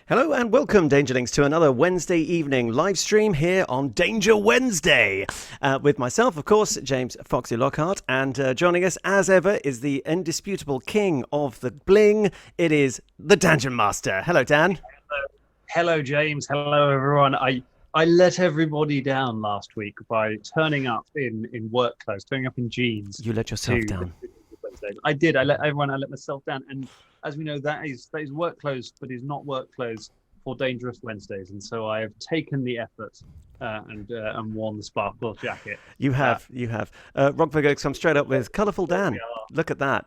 Hello and welcome, Dangerlings, to another Wednesday evening live stream here on Danger Wednesday. With myself, of course, James Foxy Lockhart, and joining us as ever is the indisputable king of the bling. It is the Dungeon Master. Hello, Dan. Hello, James. Hello, everyone. I let everybody down last week by turning up in work clothes, turning up in jeans. You let yourself down. I did. I let myself down. And as we know, that is work clothes, but is not work clothes for Dangerous Wednesdays. And so I have taken the effort and worn the sparkle jacket. You have. Rockville comes straight up with Colourful Dan. Look at that.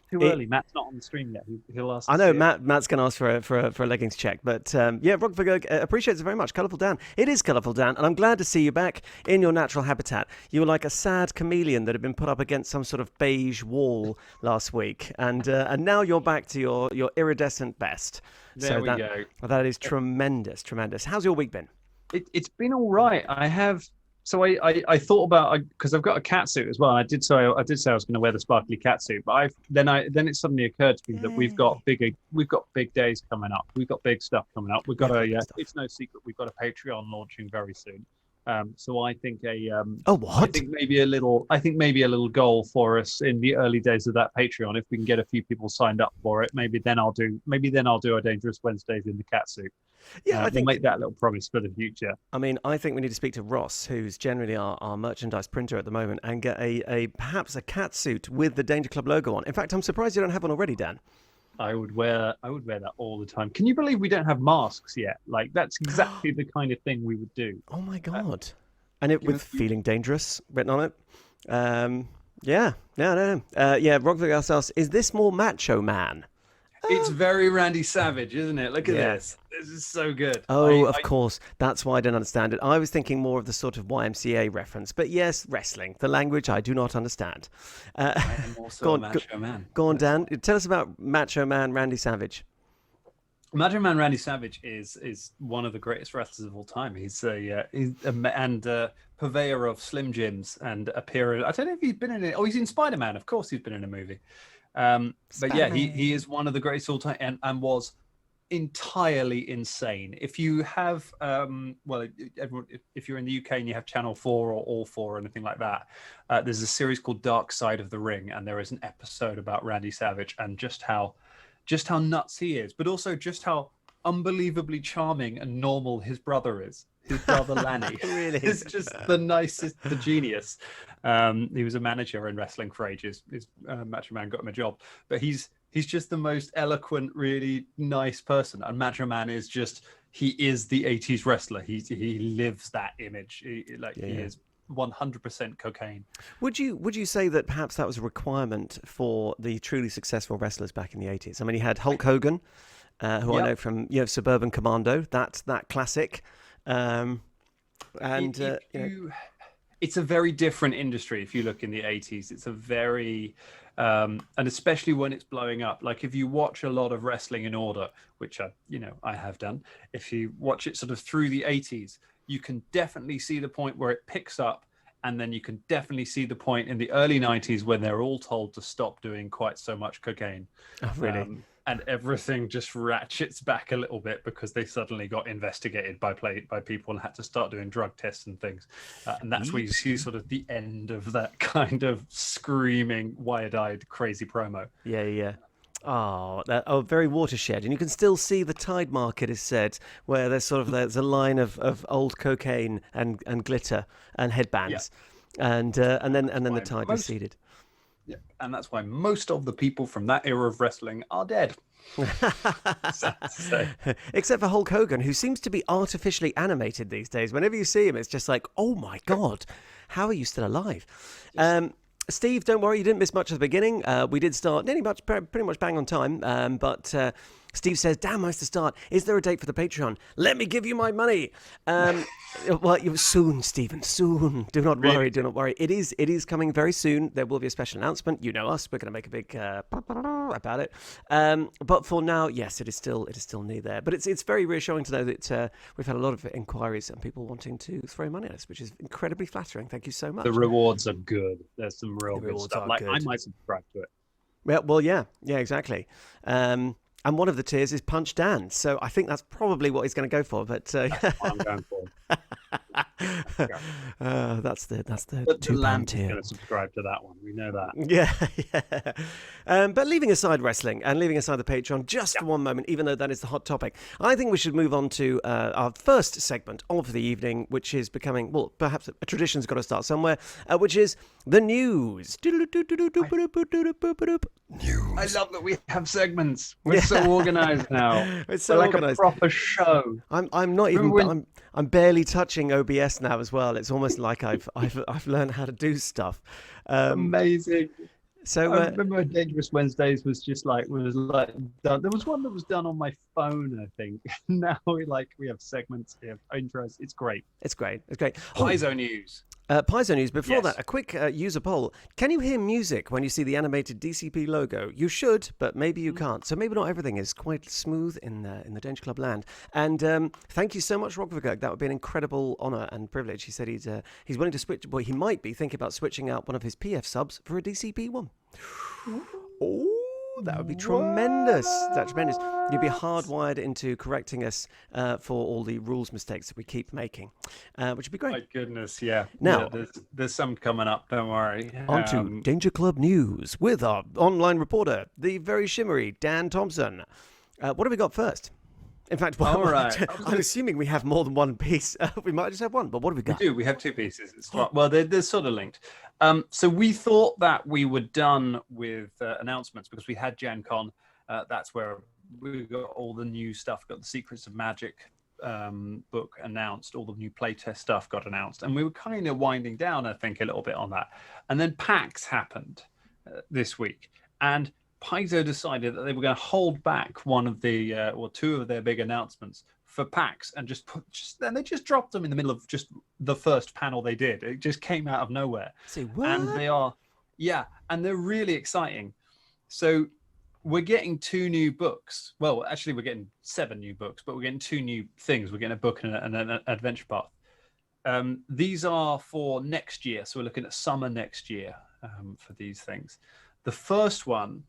Too early. Matt's not on the stream yet. He'll ask. I know Matt's going to ask for a leggings check, but yeah, Rockville appreciates it very much. Colourful Dan. It is Colourful Dan, and I'm glad to see you back in your natural habitat. You were like a sad chameleon that had been put up against some sort of beige wall last week, and now you're back to your iridescent best. There we go. That is tremendous. How's your week been? It's been all right. So I thought about, because I've got a cat suit as well. And I did say I was going to wear the sparkly cat suit, but then it suddenly occurred to me that we've got big days coming up. We've got big stuff coming up. We've got it's no secret, we've got a Patreon launching very soon. So I think I think maybe a little goal for us in the early days of that Patreon, if we can get a few people signed up for it, maybe then I'll do a Dangerous Wednesdays in the cat suit. Yeah, I think we'll make that little promise for the future. I mean, I think we need to speak to Ross, who's generally our merchandise printer at the moment, and get perhaps a cat suit with the Danger Club logo on. In fact, I'm surprised you don't have one already, Dan. I would wear that all the time. Can you believe we don't have masks yet? Like, that's exactly the kind of thing we would do. Oh my god! And it with "Feeling Dangerous" written on it. Yeah. Rockville asks, is this more Macho Man? It's very Randy Savage, isn't it? Look at this. This is so good. Oh, of course. That's why I don't understand it. I was thinking more of the sort of YMCA reference. But yes, wrestling, the language I do not understand. I am also a Macho Man. Go on, Dan. Tell us about Macho Man Randy Savage. Macho Man Randy Savage is one of the greatest wrestlers of all time. He's a purveyor of Slim Jims and appeared. I don't know if he's been in it. Oh, he's in Spider-Man. Of course, he's been in a movie. But yeah, he is one of the greatest all time and was entirely insane. If you have, if you're in the UK and you have Channel 4 or All 4 or anything like that, there's a series called Dark Side of the Ring, and there is an episode about Randy Savage and just how nuts he is, but also just how unbelievably charming and normal his brother is. His brother Lanny really is just the nicest, the genius. He was a manager in wrestling for ages. His Macho Man got him a job, but he's just the most eloquent, really nice person. And Macho Man is he is the 80s wrestler. He lives that image. He is 100% cocaine. Would you say that perhaps that was a requirement for the truly successful wrestlers back in the 80s? I mean, you had Hulk Hogan, who I know from Suburban Commando. That's that classic. It's a very different industry if you look in the 80s. It's a very and especially when it's blowing up. Like if you watch a lot of Wrestling in Order, which I have done, if you watch it sort of through the 80s, you can definitely see the point where it picks up, and then you can definitely see the point in the early 90s when they're all told to stop doing quite so much cocaine. Oh, really? And everything just ratchets back a little bit because they suddenly got investigated by people and had to start doing drug tests and things. And that's where you see sort of the end of that kind of screaming, wide-eyed, crazy promo. Yeah. Oh, very watershed. And you can still see the Tide Mark, it is said, where there's a line of old cocaine and glitter and headbands. Yeah. And then the Tide is seeded. Yeah, and that's why most of the people from that era of wrestling are dead. Except for Hulk Hogan, who seems to be artificially animated these days. Whenever you see him, it's just like, oh my God, how are you still alive? Steve, don't worry, you didn't miss much at the beginning. We did start pretty much bang on time, but Steve says, damn, nice to start. Is there a date for the Patreon? Let me give you my money. Well, soon, Stephen, soon. Do not worry. It is coming very soon. There will be a special announcement. You know us. We're going to make a big about it. But for now, yes, it is still near there. But it's very reassuring to know that we've had a lot of inquiries and people wanting to throw money at us, which is incredibly flattering. Thank you so much. The rewards are good. There's some real good stuff. Like, I might subscribe to it. Yeah, well, yeah, exactly. And one of the tiers is Punch Dan. So I think that's probably what he's going to go for. But That's what I'm going for. that's the But the £2 Lamp is tier. going to subscribe to that one. We know that. Yeah, yeah. But leaving aside wrestling and leaving aside the Patreon just for one moment, even though that is the hot topic, I think we should move on to our first segment of the evening, which is becoming, well, perhaps a tradition's got to start somewhere, which is the news. News. I love that we have segments. We're so organised now. It's so We're like organised. a proper show. I'm not even. I'm barely touching OBS now as well. It's almost like I've learned how to do stuff. Amazing. So I remember Dangerous Wednesdays was done. There was one that was done on my phone, I think. Now we have segments, we have intros. It's great. It's great. It's great. Paizo news. Paizo news. Before Yes. that, a quick user poll. Can you hear music when you see the animated DCP logo? You should, but maybe you can't. So maybe not everything is quite smooth in the Danger Club land. And thank you so much, Rockvergerg. That would be an incredible honour and privilege. He said he's willing to switch. Well, he might be thinking about switching out one of his PF subs for a DCP one. Oh, that would be tremendous. That's tremendous. You'd be hardwired into correcting us for all the rules mistakes that we keep making, which would be great. My goodness, yeah. Now- Yeah, there's some coming up. Don't worry. On to Danger Club News with our online reporter, the very shimmery Dan Thompson. What have we got first? In fact, All right. I'm assuming we have more than one piece. We might just have one, but what have we got? We do. We have two pieces. Well, they're sort of linked. So we thought that we were done with announcements because we had Gen Con. That's where we got all the new stuff, got the Secrets of Magic book announced, all the new playtest stuff got announced. And we were kind of winding down, I think, a little bit on that. And then PAX happened this week. And Paizo decided that they were going to hold back one of the or two of their big announcements for PAX and then they just dropped them in the middle of just the first panel they did. It just came out of nowhere. Say what? And and they're really exciting. So we're getting 2 new books. Well, actually, we're getting 7 new books, but we're getting 2 new things. We're getting a book and an adventure path. These are for next year. So we're looking at summer next year for these things. The first one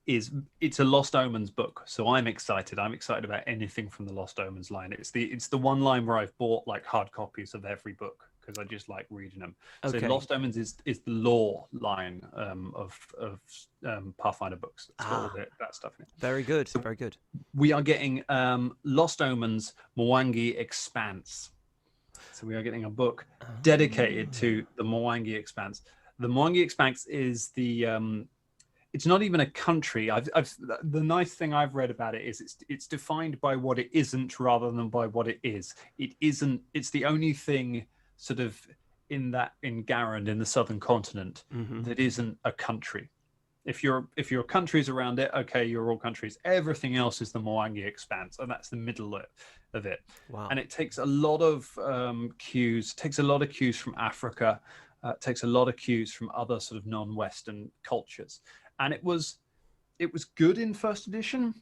it's a Lost Omens book, so I'm excited about anything from the Lost Omens line. It's the one line where I've bought like hard copies of every book because I just like reading them. Okay. So Lost Omens is the lore line of Pathfinder books. It's got all that stuff in it. Very good. Very good. We are getting Lost Omens Mwangi Expanse. So we are getting a book dedicated to the Mwangi Expanse. The Mwangi Expanse is it's not even a country. The nice thing I've read about it is it's defined by what it isn't rather than by what it is. It isn't. It's the only thing sort of in Garand in the southern continent that isn't a country. If your countries around it, okay, you're all countries. Everything else is the Mwangi Expanse, and that's the middle of it. Wow. And it takes a lot of cues. Takes a lot of cues from Africa. Takes a lot of cues from other sort of non-Western cultures. And it was good in first edition.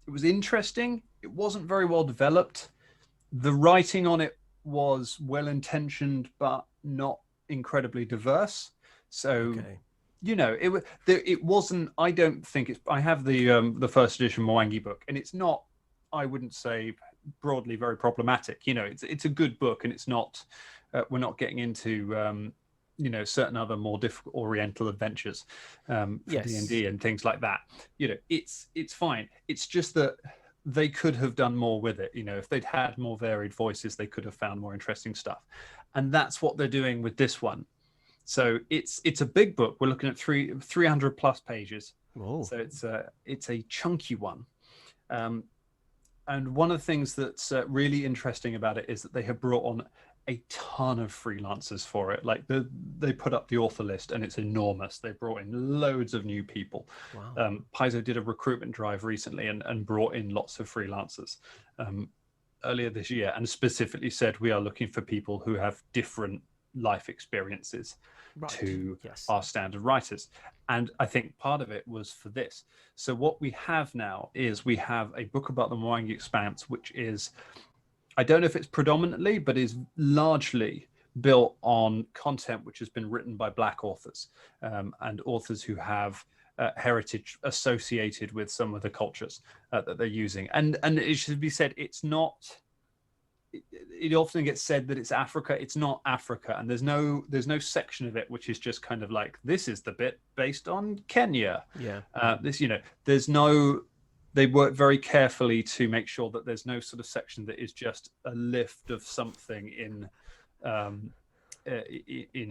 It was interesting. It wasn't very well developed. The writing on it was well intentioned, but not incredibly diverse. So, it wasn't. I don't think it's. I have the first edition Mwangi book, and it's not. I wouldn't say broadly very problematic. It's a good book, and it's not. We're not getting into. Certain other more difficult Oriental adventures for D&D and things like that. It's fine. It's just that they could have done more with it. If they'd had more varied voices, they could have found more interesting stuff. And that's what they're doing with this one. So it's a big book. We're looking at 300 plus pages. Whoa. So it's a chunky one. And one of the things that's really interesting about it is that they have brought on a ton of freelancers for it. Like they put up the author list and it's enormous. They brought in loads of new people. Wow. Paizo did a recruitment drive recently and brought in lots of freelancers earlier this year and specifically said we are looking for people who have different life experiences to our standard writers. And I think part of it was for this. So what we have now is we have a book about the Mwangi Expanse, which is, I don't know if it's predominantly, but is largely built on content which has been written by Black authors and authors who have heritage associated with some of the cultures that they're using. And it should be said, it's not. It often gets said that it's Africa. It's not Africa, and there's no section of it which is just kind of like, this is the bit based on Kenya. Yeah. There's no. They work very carefully to make sure that there's no sort of section that is just a lift of something in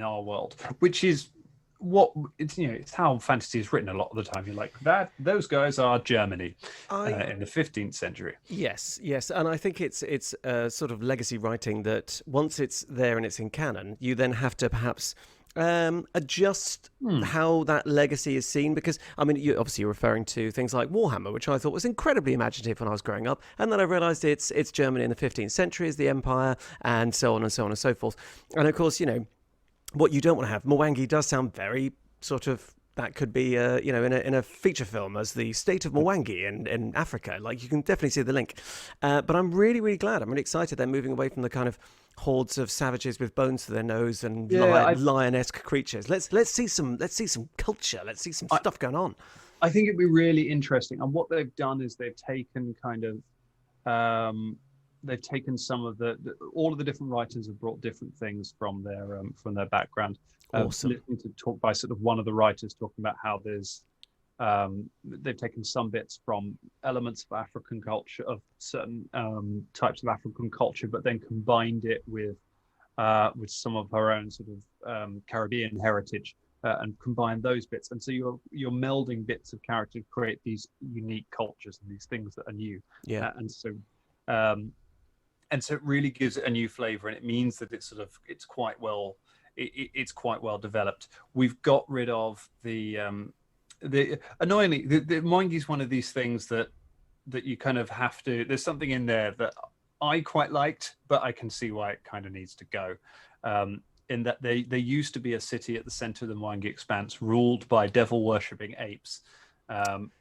our world, which is what it's how fantasy is written a lot of the time. You're like, that those guys are Germany in the 15th century. Yes, and I think it's sort of legacy writing that once it's there and it's in canon, you then have to perhaps adjust how that legacy is seen, because I mean, you're referring to things like Warhammer, which I thought was incredibly imaginative when I was growing up, and then I realised it's Germany in the 15th century is the empire, and so on and so on and so forth. And of course, what you don't want to have. Mwangi does sound very sort of, that could be, in a feature film as the state of Mwangi in Africa. Like, you can definitely see the link. But I'm really, really glad. I'm really excited they're moving away from the kind of hordes of savages with bones to their nose and lion-esque creatures. Let's see some culture. Let's see some stuff going on. I think it'd be really interesting. And what they've done is they've taken kind of. They've taken some of all of the different writers have brought different things from their background. Awesome. Listening to talk by sort of one of the writers talking about how there's they've taken some bits from elements of African culture, of certain types of African culture, but then combined it with some of her own sort of Caribbean heritage. And combine those bits, and so you're melding bits of character to create these unique cultures and these things that are new. Yeah, and so it really gives it a new flavor, and it means that it's quite well developed. We've got rid of the annoyingly, the Mwangi is one of these things that you kind of have to. There's something in there that I quite liked, but I can see why it kind of needs to go. In that there used to be a city at the center of the Mwangi Expanse ruled by devil-worshipping apes,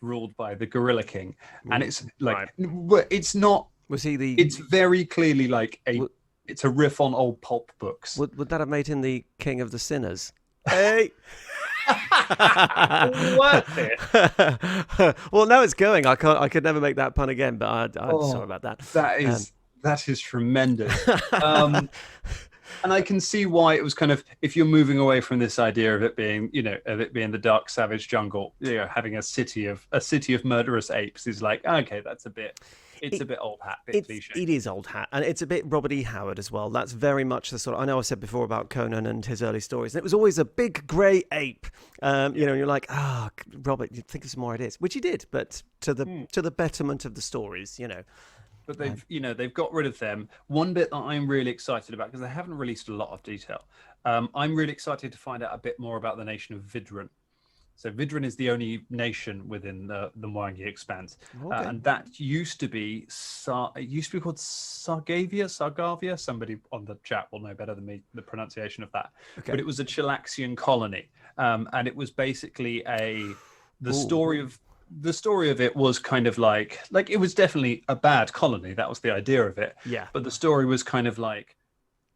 ruled by the Gorilla King, and it's like it's not. Was he the? It's very clearly like it's a riff on old pulp books. Would that have made him the king of the sinners? Hey. Worth it. Well, now it's going. I could never make that pun again, but I'm sorry about that. That is tremendous. And I can see why it was kind of, if you're moving away from this idea of it being, the dark savage jungle, having a city of murderous apes is like, okay, that's a bit old hat, cliche. It is old hat, and it's a bit Robert E. Howard as well. That's very much the sort of, I know I said before about Conan and his early stories, and it was always a big grey ape, and you're like, Robert, you'd think of some more ideas, which he did, but to the betterment of the stories, But they've got rid of them. One bit that I'm really excited about, because they haven't released a lot of detail, I'm really excited to find out a bit more about the nation of Vidrun. So Vidrun is the only nation within the Mwangi Expanse, and that used to be called Sargavia. Somebody on the chat will know better than me the pronunciation of that. Okay. But it was a Chilaxian colony, and it was basically the story of it was kind of like it was definitely a bad colony. That was the idea of it. Yeah. But the story was kind of like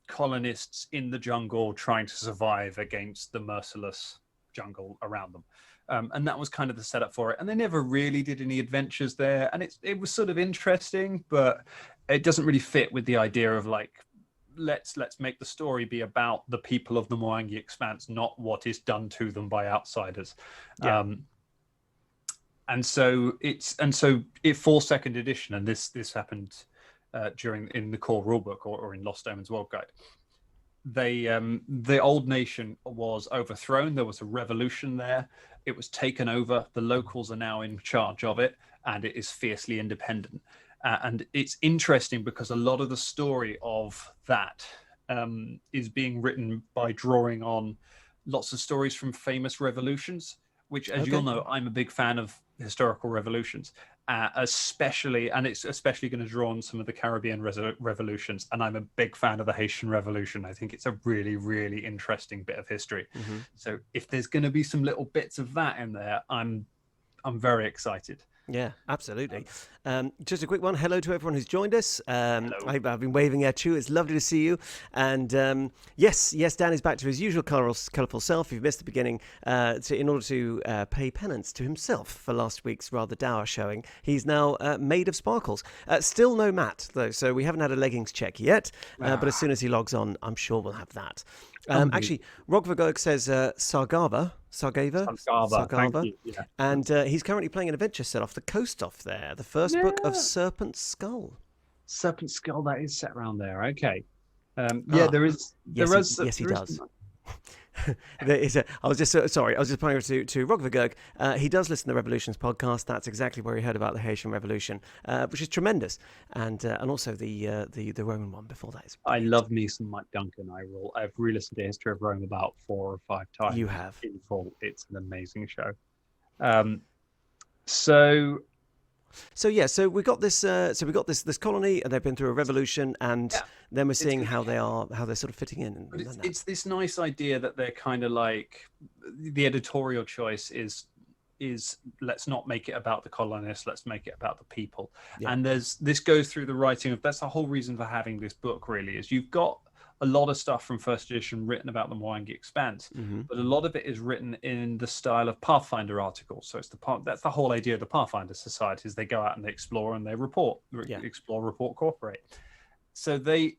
colonists in the jungle trying to survive against the merciless jungle around them. And that was kind of the setup for it. And they never really did any adventures there. And it was sort of interesting, but it doesn't really fit with the idea of like, let's make the story be about the people of the Mwangi Expanse, not what is done to them by outsiders. Yeah. And so it for second edition, and this happened in the core rulebook or in Lost Omens World Guide. The old nation was overthrown. There was a revolution there. It was taken over. The locals are now in charge of it, and it is fiercely independent. And it's interesting because a lot of the story of that is being written by drawing on lots of stories from famous revolutions, which, as you'll know, I'm a big fan of historical revolutions, especially going to draw on some of the Caribbean revolutions. And I'm a big fan of the Haitian Revolution. I think it's a really, really interesting bit of history. Mm-hmm. So if there's going to be some little bits of that in there, I'm very excited. Yeah, absolutely. Just a quick one. Hello to everyone who's joined us. Hello. I've been waving at you. It's lovely to see you. And yes, Dan is back to his usual colourful self. You've missed the beginning. In order to pay penance to himself for last week's rather dour showing, he's now made of sparkles. Still no Matt, though, so we haven't had a leggings check yet. But as soon as he logs on, I'm sure we'll have that. Actually, Rogvagog says Sargava. Thank you. Yeah. And he's currentently playing an adventure set off the coast off there. The first book of Serpent Skull. Serpent Skull, that is set around there. Okay. There is. Yes, he does. I was just sorry. I was just pointing to Rogvagurg. He does listen to the Revolutions podcast. That's exactly where he heard about the Haitian Revolution, which is tremendous, and also the Roman one before that. I love me some Mike Duncan. I've re-listened to History of Rome about 4 or 5 times. You have in full. It's an amazing show. So we got this. So we got this colony, and they've been through a revolution, and then we're seeing how they're sort of fitting in. But it's this nice idea that they're kind of like the editorial choice is let's not make it about the colonists, let's make it about the people. Yeah. And this goes through the writing of that's the whole reason for having this book. Really, is you've got a lot of stuff from first edition written about the Mwangi Expanse, but a lot of it is written in the style of Pathfinder articles. So that's the whole idea of the Pathfinder society is they go out and they explore and they explore, report, cooperate. So they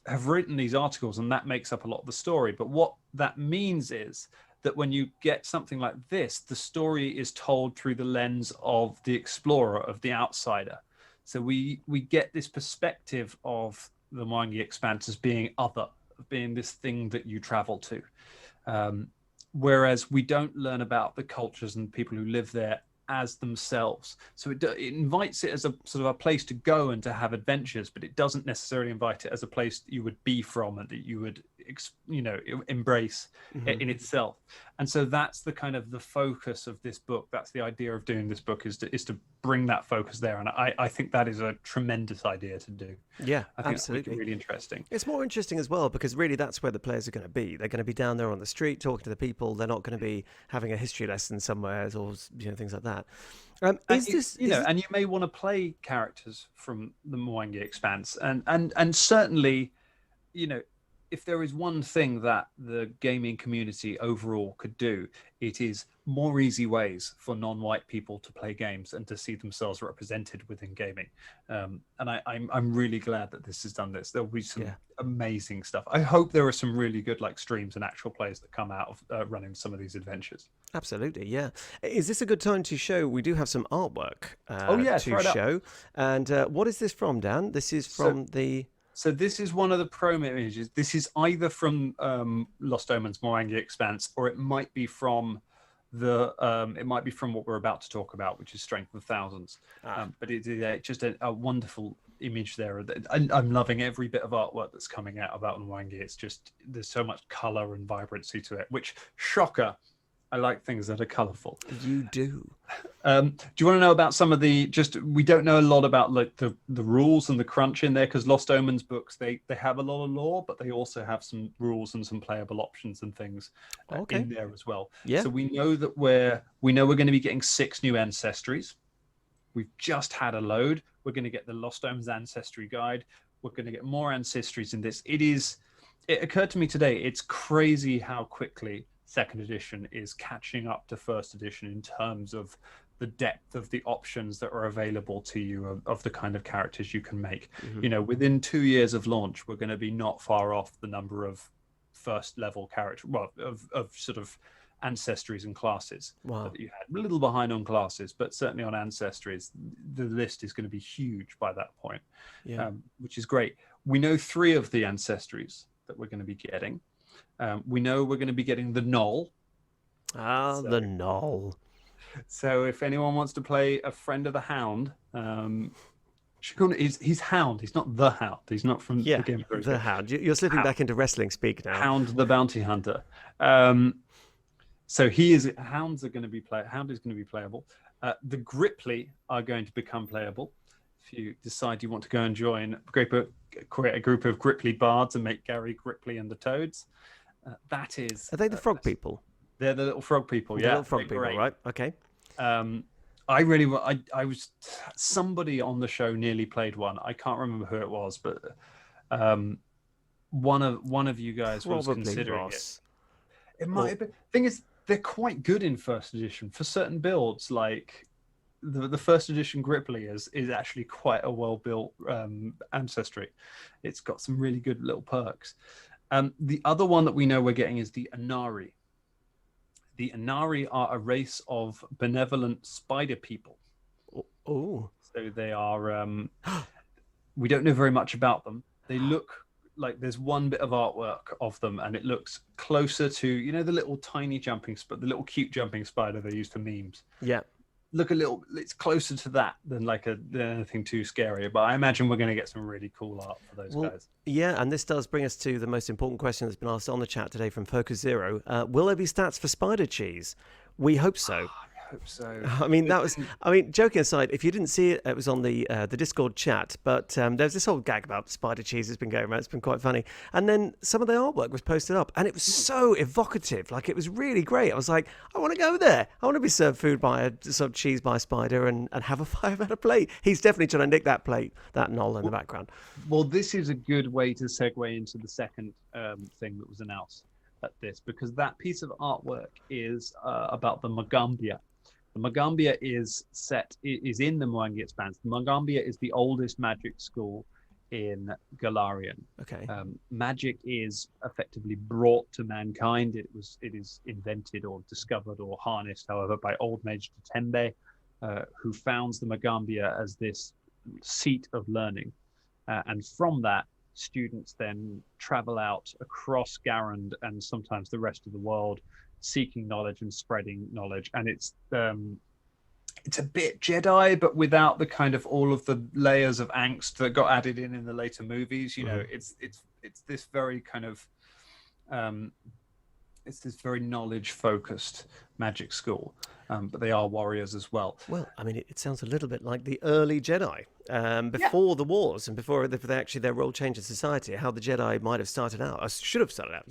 have written these articles and that makes up a lot of the story. But what that means is that when you get something like this, the story is told through the lens of the explorer, of the outsider. So we get this perspective of the Mwangi Expanse as being other, being this thing that you travel to. Whereas we don't learn about the cultures and people who live there as themselves. So it invites it as a sort of a place to go and to have adventures, but it doesn't necessarily invite it as a place that you would be from and that you would, embrace in itself. And so that's the kind of the focus of this book. That's the idea of doing this book is to bring that focus there. And I think that is a tremendous idea to do. Yeah, I think absolutely. Really interesting. It's more interesting as well because really that's where the players are going to be. They're going to be down there on the street talking to the people. They're not going to be having a history lesson somewhere or things like that. And you may want to play characters from the Mwangi Expanse, and certainly, if there is one thing that the gaming community overall could do, it is more easy ways for non-white people to play games and to see themselves represented within gaming. And I'm really glad that this has done this. There'll be some amazing stuff. I hope there are some really good streams and actual plays that come out of running some of these adventures. Absolutely, yeah. Is this a good time to show? We do have some artwork to show. And what is this from, Dan? This is from the... So this is one of the promo images. This is either from Lost Omens Mwangi Expanse, or it might be from what we're about to talk about, which is Strength of Thousands. But it's just a wonderful image there. I'm loving every bit of artwork that's coming out about Mwangi. It's just there's so much color and vibrancy to it. Which shocker. I like things that are colourful. You do. Do you want to know about some of the? We don't know a lot about the rules and the crunch in there because Lost Omens books they have a lot of lore, but they also have some rules and some playable options and things in there as well. Yeah. So we know that we're going to be getting 6 new ancestries. We've just had a load. We're going to get the Lost Omens Ancestry Guide. We're going to get more ancestries in this. It occurred to me today. It's crazy how quickly second edition is catching up to first edition in terms of the depth of the options that are available to you of the kind of characters you can make. Within 2 years of launch, we're going to be not far off the number of first level character, of sort of ancestries and classes that you had. A little behind on classes, but certainly on ancestries, the list is going to be huge by that point, which is great. We know 3 of the ancestries that we're going to be getting. We know we're going to be getting the Knoll. The Knoll. So if anyone wants to play a friend of the Hound, he's Hound. He's not the Hound. He's not from the Game of Thrones. The Hound. You're slipping back into wrestling speak now. Hound the Bounty Hunter. So Hound is going to be playable. The Gripply are going to become playable. If you decide you want to go and create a group of Gripply bards and make Gary Gripply and the Toads. Are they the frog people? They're the little frog people, The little frog people, right? Okay. I really I was somebody on the show nearly played one. I can't remember who it was, but um, one of you guys was Probably considering it. Ross. It might Or have been. Thing is, they're quite good in first edition for certain builds. Like the first edition Gripply is actually quite a well built ancestry. It's got some really good little perks. The other one that we know we're getting is the Anari. The Anari are a race of benevolent spider people. oh, So they are. We don't know very much about them. They look like there's one bit of artwork of them, and it looks closer to the little tiny the little cute jumping spider they use for memes. yeah. Look a little. It's closer to that than than anything too scary. But I imagine we're going to get some really cool art for those Well, guys. yeah, and this does bring us to the most important question that's been asked on the chat today from Focus Zero. Will there be stats for spider cheese? We hope so. I hope so. I mean, joking aside, if you didn't see it, it was on the Discord chat. But there's this whole gag about spider cheese that's been going around. It's been quite funny. And then some of the artwork was posted up, and it was so evocative. Like, it was really great. I was like, I want to go there. I want to be served food by sort of cheese by a spider and have a fire at a plate. He's definitely trying to nick that plate, that knoll in the background. Well, this is a good way to segue into the second thing that was announced at this, because that piece of artwork is about the Magambia. The Magambia is in the Mwangi Expanse. The Magambia is the oldest magic school in Galarian. Okay. Magic is effectively brought to mankind. It is invented or discovered or harnessed, however, by Old Mage Tembe, who founds the Magambia as this seat of learning. And from that, students then travel out across Garand and sometimes the rest of the world, seeking knowledge and spreading knowledge. And it's a bit Jedi, but without the kind of all of the layers of angst that got added in the later movies. It's this very kind of it's this very knowledge focused magic school, but they are warriors as well. Well, I mean, it sounds a little bit like the early Jedi before the wars and before their role change in society. How the Jedi might have started out, or should have started out.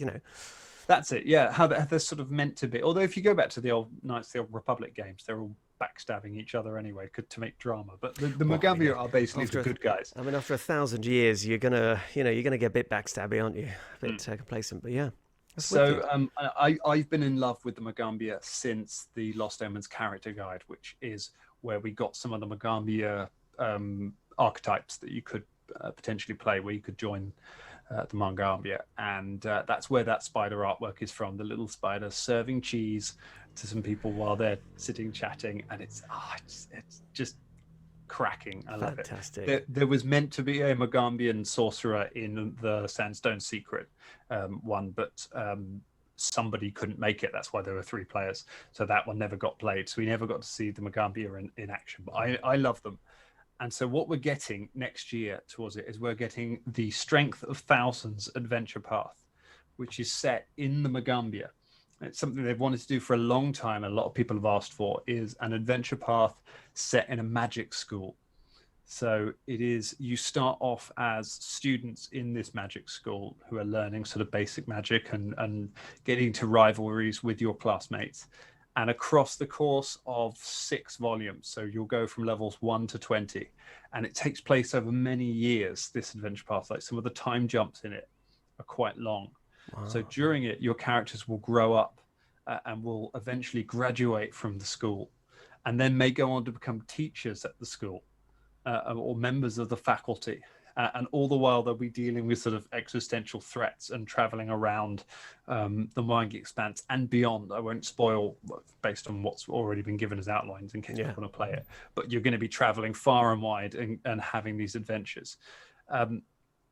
That's it, yeah. How they're sort of meant to be. Although if you go back to the old Knights, the old Republic games, they're all backstabbing each other anyway to make drama. But the Magambia are basically the good guys. I mean, after 1,000 years, you're gonna get a bit backstabby, aren't you? A bit complacent, but yeah. So I've been in love with the Magambia since the Lost Omens character guide, which is where we got some of the Magambia archetypes that you could potentially play, where you could join the Magambia, and that's where that spider artwork is from. The little spider serving cheese to some people while they're sitting chatting, and it's just cracking. I love it. There was meant to be a Magambian sorcerer in the Sandstone Secret one, but somebody couldn't make it. That's why there were 3 players, so that one never got played, so we never got to see the Magambia in action. But I love them. And so what we're getting next year towards it is we're getting the Strength of Thousands adventure path, which is set in the Magambia. It's something they've wanted to do for a long time. A lot of people have asked for is an adventure path set in a magic school. So you start off as students in this magic school who are learning sort of basic magic and getting to rivalries with your classmates. And across the course of 6 volumes, so you'll go from levels 1 to 20, and it takes place over many years, this adventure path. Like, some of the time jumps in it are quite long. Wow. So during it, your characters will grow up and will eventually graduate from the school, and then may go on to become teachers at the school or members of the faculty. And all the while they'll be dealing with sort of existential threats and traveling around the Mwangi Expanse and beyond. I won't spoil based on what's already been given as outlines in case you want to play it, but you're going to be traveling far and wide and having these adventures.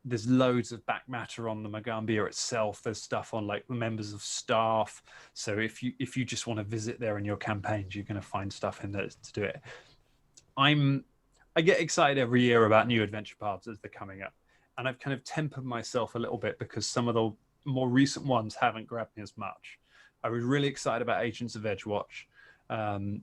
There's loads of back matter on the Magambia itself. There's stuff on like members of staff. So if you just want to visit there in your campaigns, you're going to find stuff in there to do it. I get excited every year about new adventure paths as they're coming up, and I've kind of tempered myself a little bit because some of the more recent ones haven't grabbed me as much. I was really excited about Agents of Edgewatch, and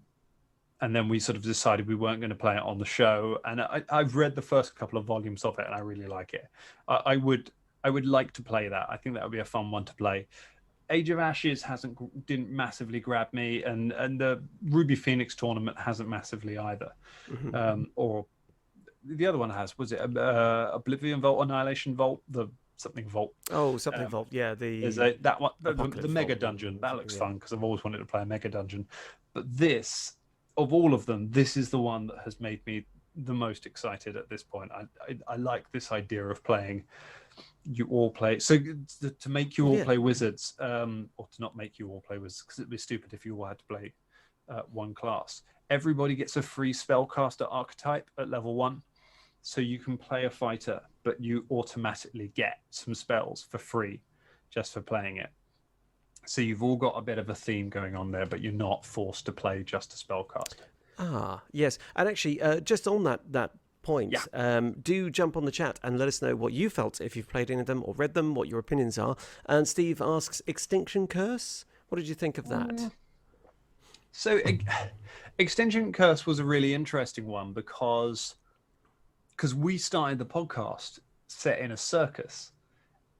then we sort of decided we weren't going to play it on the show. And I've read the first couple of volumes of it, and I really like it. I would like to play that. I think that would be a fun one to play. Age of Ashes didn't massively grab me, and the Ruby Phoenix tournament hasn't massively either. Or the other one was it Oblivion Vault, Annihilation Vault, the something Vault. Oh, something involved. Yeah, There's the that one, the Apocalypse Mega Vault Dungeon. That looks yeah. fun because I've always wanted to play a Mega Dungeon. But this, of all of them, this is the one that has made me the most excited at this point. I like this idea of playing. You all play to make you all play wizards, or to not make you all play wizards, because it'd be stupid if you all had to play one class. Everybody gets a free spellcaster archetype at level 1. So you can play a fighter, but you automatically get some spells for free just for playing it. So you've all got a bit of a theme going on there, but you're not forced to play just a spellcaster. Ah, yes. And actually, just on that point, do jump on the chat and let us know what you felt, if you've played any of them or read them, what your opinions are. And Steve asks, Extinction Curse? What did you think of that? So Extinction Curse was a really interesting one because we started the podcast set in a circus.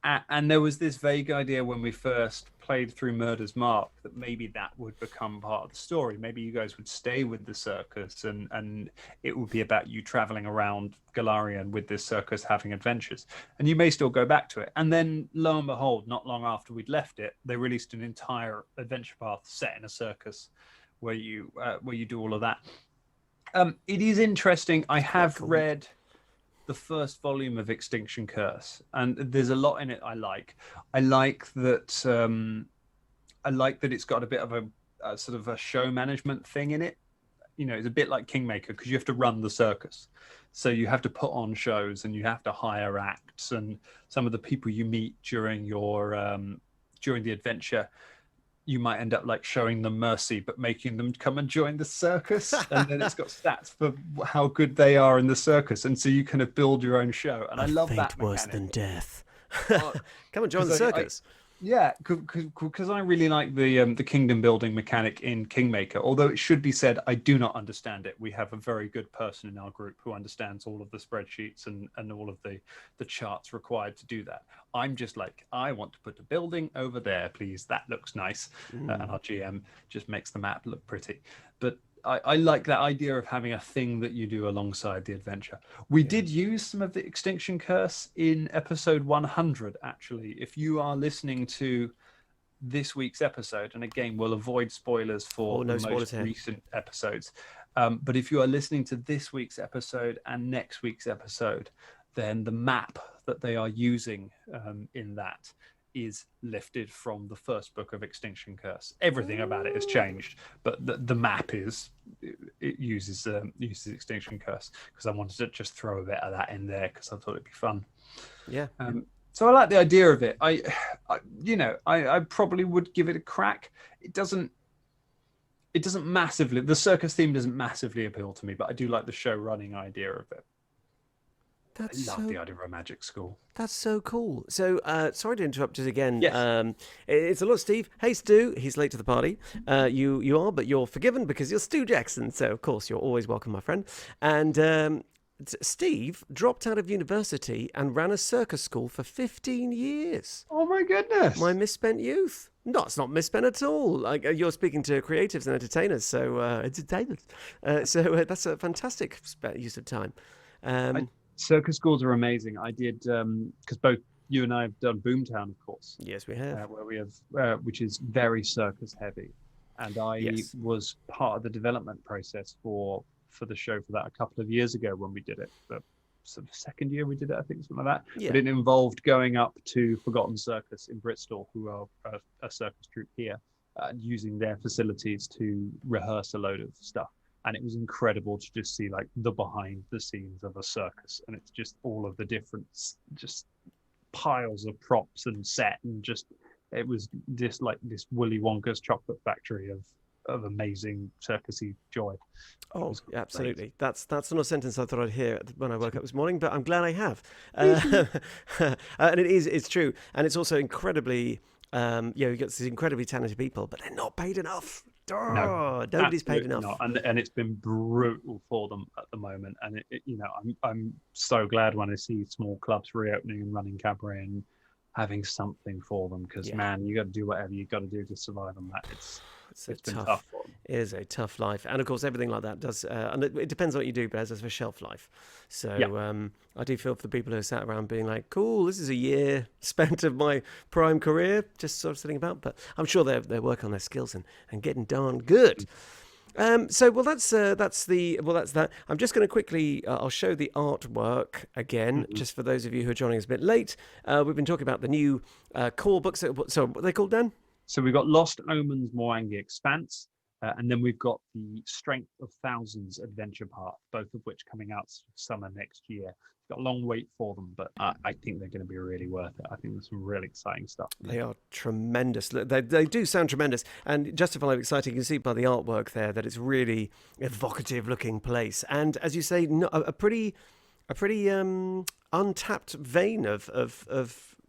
And there was this vague idea when we first played through Murder's Mark that maybe that would become part of the story. Maybe you guys would stay with the circus and it would be about you traveling around Galarian with this circus having adventures. And you may still go back to it. And then lo and behold, not long after we'd left it, they released an entire adventure path set in a circus where you do all of that. It is interesting. I have read the first volume of Extinction Curse, and there's a lot in it I like. I like that it's got a bit of a sort of a show management thing in it. You know, it's a bit like Kingmaker because you have to run the circus. So you have to put on shows and you have to hire acts, and some of the people you meet during the adventure, you might end up like showing them mercy, but making them come and join the circus. And then it's got stats for how good they are in the circus. And so you kind of build your own show. And I love that mechanic. Worse than death. Come and join the circus. Yeah, because I really like the kingdom building mechanic in Kingmaker. Although it should be said, I do not understand it. We have a very good person in our group who understands all of the spreadsheets and all of the charts required to do that. I'm just like, I want to put a building over there, please. That looks nice. And our GM just makes the map look pretty. But I like that idea of having a thing that you do alongside the adventure. We did use some of the Extinction Curse in episode 100, actually. If you are listening to this week's episode, and again, we'll avoid spoilers for the most recent episodes. But if you are listening to this week's episode and next week's episode, then the map that they are using in that is lifted from the first book of Extinction Curse. Everything about it has changed, but the map uses Extinction Curse, because I wanted to just throw a bit of that in there because I thought it'd be fun. Yeah. So I like the idea of it. I probably would give it a crack. It doesn't massively, the circus theme doesn't massively appeal to me, but I do like the show running idea of it. I love the idea of a magic school. That's so cool. So, sorry to interrupt you again. Yes. It's a lot, Steve. Hey, Stu. He's late to the party. You are, but you're forgiven because you're Stu Jackson. So, of course, you're always welcome, my friend. And Steve dropped out of university and ran a circus school for 15 years. Oh, my goodness. My misspent youth. No, it's not misspent at all. Like, you're speaking to creatives and entertainers. So, that's a fantastic use of time. Circus schools are amazing. I did, because both you and I have done Boomtown, of course. Yes, we have. Where we have, which is very circus heavy. And I was part of the development process for the show for that a couple of years ago when we did it. The sort of second year we did it, I think, something like that. Yeah. But it involved going up to Forgotten Circus in Bristol, who are a circus troupe here, and using their facilities to rehearse a load of stuff. And it was incredible to just see like the behind the scenes of a circus. And it's just all of the different just piles of props and set, and just, it was just like this Willy Wonka's chocolate factory of amazing circusy joy. Oh, absolutely. Great. That's not a sentence I thought I'd hear when I woke up this morning, but I'm glad I have. And it's true. And it's also incredibly, you got these incredibly talented people, but they're not paid enough. No, nobody's paid enough. Not. And it's been brutal for them at the moment. And I'm so glad when I see small clubs reopening and running cabaret having something for them, because Yeah. man, you got to do whatever you got to do to survive on that. It's been tough for them. It is a tough life, and of course everything like that does, and it depends on what you do, but as for shelf life. Yeah. So I do feel for the people who are sat around being like, "Cool, this is a year spent of my prime career just sort of sitting about." But I'm sure they're working on their skills and getting darn good. That's that. I'm just going to quickly. I'll show the artwork again, Mhm. just for those of you who are joining us a bit late. We've been talking about the new core books. So what are they called, Dan? So we've got Lost Omens Mwangi Expanse, and then we've got the Strength of Thousands Adventure Path, both of which coming out summer next year. We've got a long wait for them, but I think they're going to be really worth it. I think there's some really exciting stuff. They are tremendous. They do sound tremendous, and justifiably exciting. You can see by the artwork there that it's really evocative looking place, and as you say, a pretty untapped vein of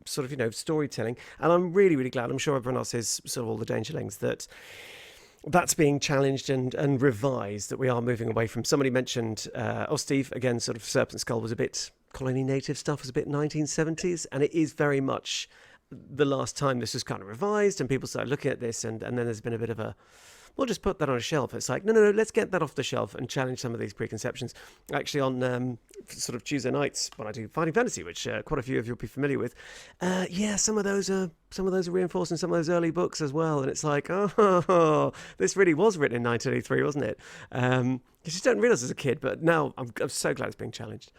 sort of storytelling. And I'm really glad. I'm sure everyone else is, sort of all the Dangerlings, that's being challenged and revised, that we are moving away from. Somebody mentioned, Steve, again, sort of Serpent Skull was a bit colony native stuff, was a bit 1970s, and it is very much the last time this was kind of revised, and people started looking at this, and then there's been a bit of a, we'll just put that on a shelf. It's like, no, let's get that off the shelf and challenge some of these preconceptions. Actually, on sort of Tuesday nights when I do Fighting Fantasy, which quite a few of you will be familiar with, some of those are reinforced in some of those early books as well. And it's like, oh, this really was written in 1983, wasn't it? You just don't realise as a kid, but now I'm so glad it's being challenged.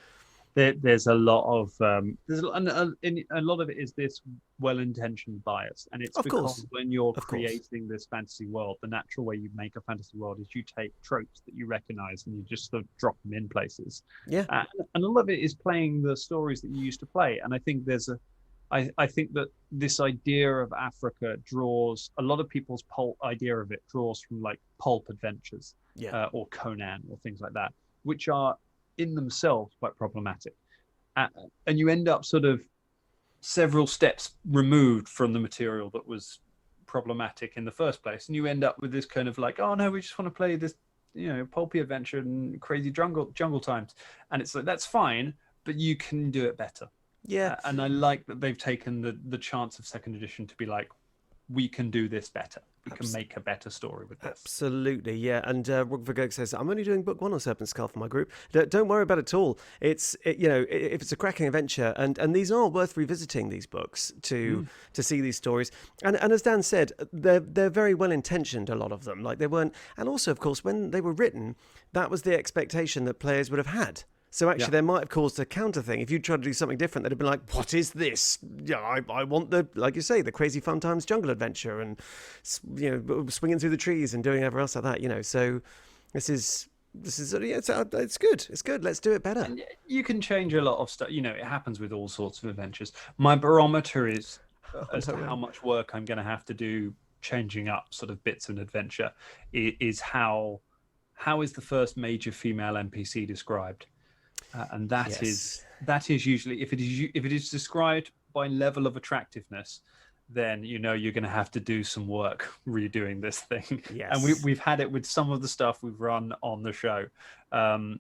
There's a lot of a lot of it is this well-intentioned bias, and it's Of because course. when you're Of course. creating this fantasy world, the natural way you make a fantasy world is you take tropes that you recognize and you just sort of drop them in places. Yeah. And a lot of it is playing the stories that you used to play. And I think I think that this idea of Africa draws a lot of people's idea of it draws from like pulp adventures, or Conan or things like that, which are in themselves quite problematic, and you end up sort of several steps removed from the material that was problematic in the first place, and you end up with this kind of like, oh no, we just want to play this pulpy adventure and crazy jungle times, and it's like, that's fine, but you can do it better. And I like that they've taken the chance of second edition to be like, we can do this better. We can make a better story with this. Absolutely, yeah. And Rugvergog says, I'm only doing book one on Serpent Skull for my group. Don't worry about it at all. If it's a cracking adventure, and these are worth revisiting, these books, to see these stories. And as Dan said, they're very well intentioned, a lot of them. Like they weren't, and also, of course, when they were written, that was the expectation that players would have had. So actually, they might have caused a counter thing. If you tried to do something different, they'd have been like, "What is this? I want like you say, the crazy fun times jungle adventure, and swinging through the trees and doing everything else like that." So it's good. It's good. Let's do it better. And you can change a lot of stuff. It happens with all sorts of adventures. My barometer is as to how much work I'm going to have to do changing up sort of bits of an adventure. Is how is the first major female NPC described? And that is usually, if it is described by level of attractiveness, then you're going to have to do some work redoing this thing. Yes. And we've had it with some of the stuff we've run on the show. I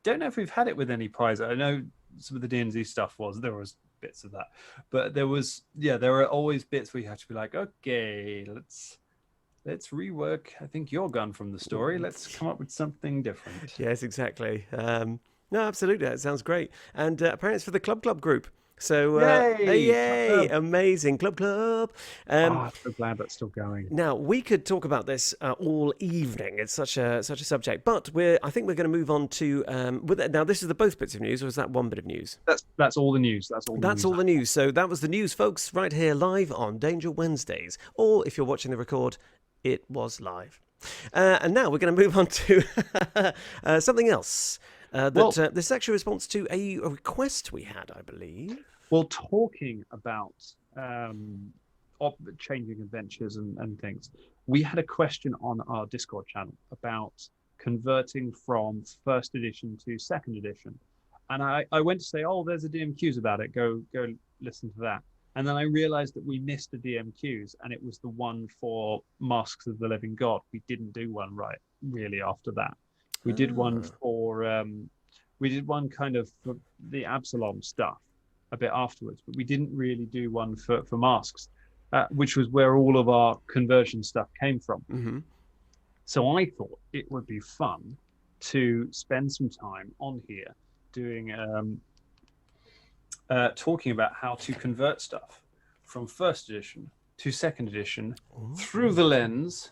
don't know if we've had it with any prize. I know some of the D&D stuff there was bits of that, but there are always bits where you have to be like, okay, let's rework, I think, your gun from the story. Let's come up with something different. Yes, exactly. No, absolutely. That sounds great. And apparently it's for the Club group. So, yay! Amazing. Club. I'm so glad that's still going. Now, we could talk about this all evening. It's such a subject. But I think we're going to move on to... now, this is the both bits of news, or is that one bit of news? That's all the news. That's all the news. So that was the news, folks, right here live on Danger Wednesdays. Or if you're watching the record, it was live. And now we're going to move on to something else. This is actually a response to a request we had, I believe. Well, talking about changing adventures and things, we had a question on our Discord channel about converting from first edition to second edition. And I went to say, oh, there's a DMQs about it. Go listen to that. And then I realized that we missed a DMQs, and it was the one for Masks of the Living God. We didn't do one right, really, after that. We did one for kind of for the Absalom stuff, a bit afterwards, but we didn't really do one for masks, which was where all of our conversion stuff came from. Mm-hmm. So I thought it would be fun to spend some time on here doing talking about how to convert stuff from first edition to second edition through the lens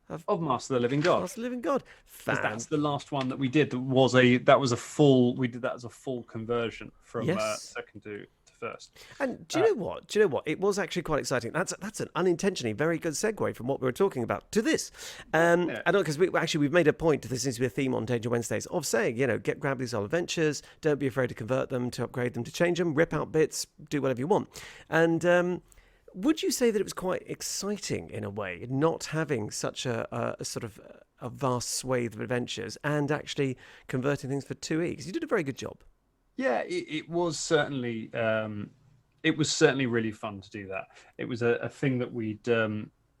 of Master of the Living God. Master of the Living God. Because that's the last one that we did. That was a full. We did that as a full conversion from second to first. And do you know what? Do you know what? It was actually quite exciting. That's an unintentionally very good segue from what we were talking about to this. I know, because we've made a point. There seems to be a theme on Danger Wednesdays of saying, grab these old adventures. Don't be afraid to convert them, to upgrade them, to change them, rip out bits, do whatever you want. And would you say that it was quite exciting in a way, not having such a sort of a vast swathe of adventures and actually converting things for 2E? Because you did a very good job. Yeah, it was certainly really fun to do that. It was a thing that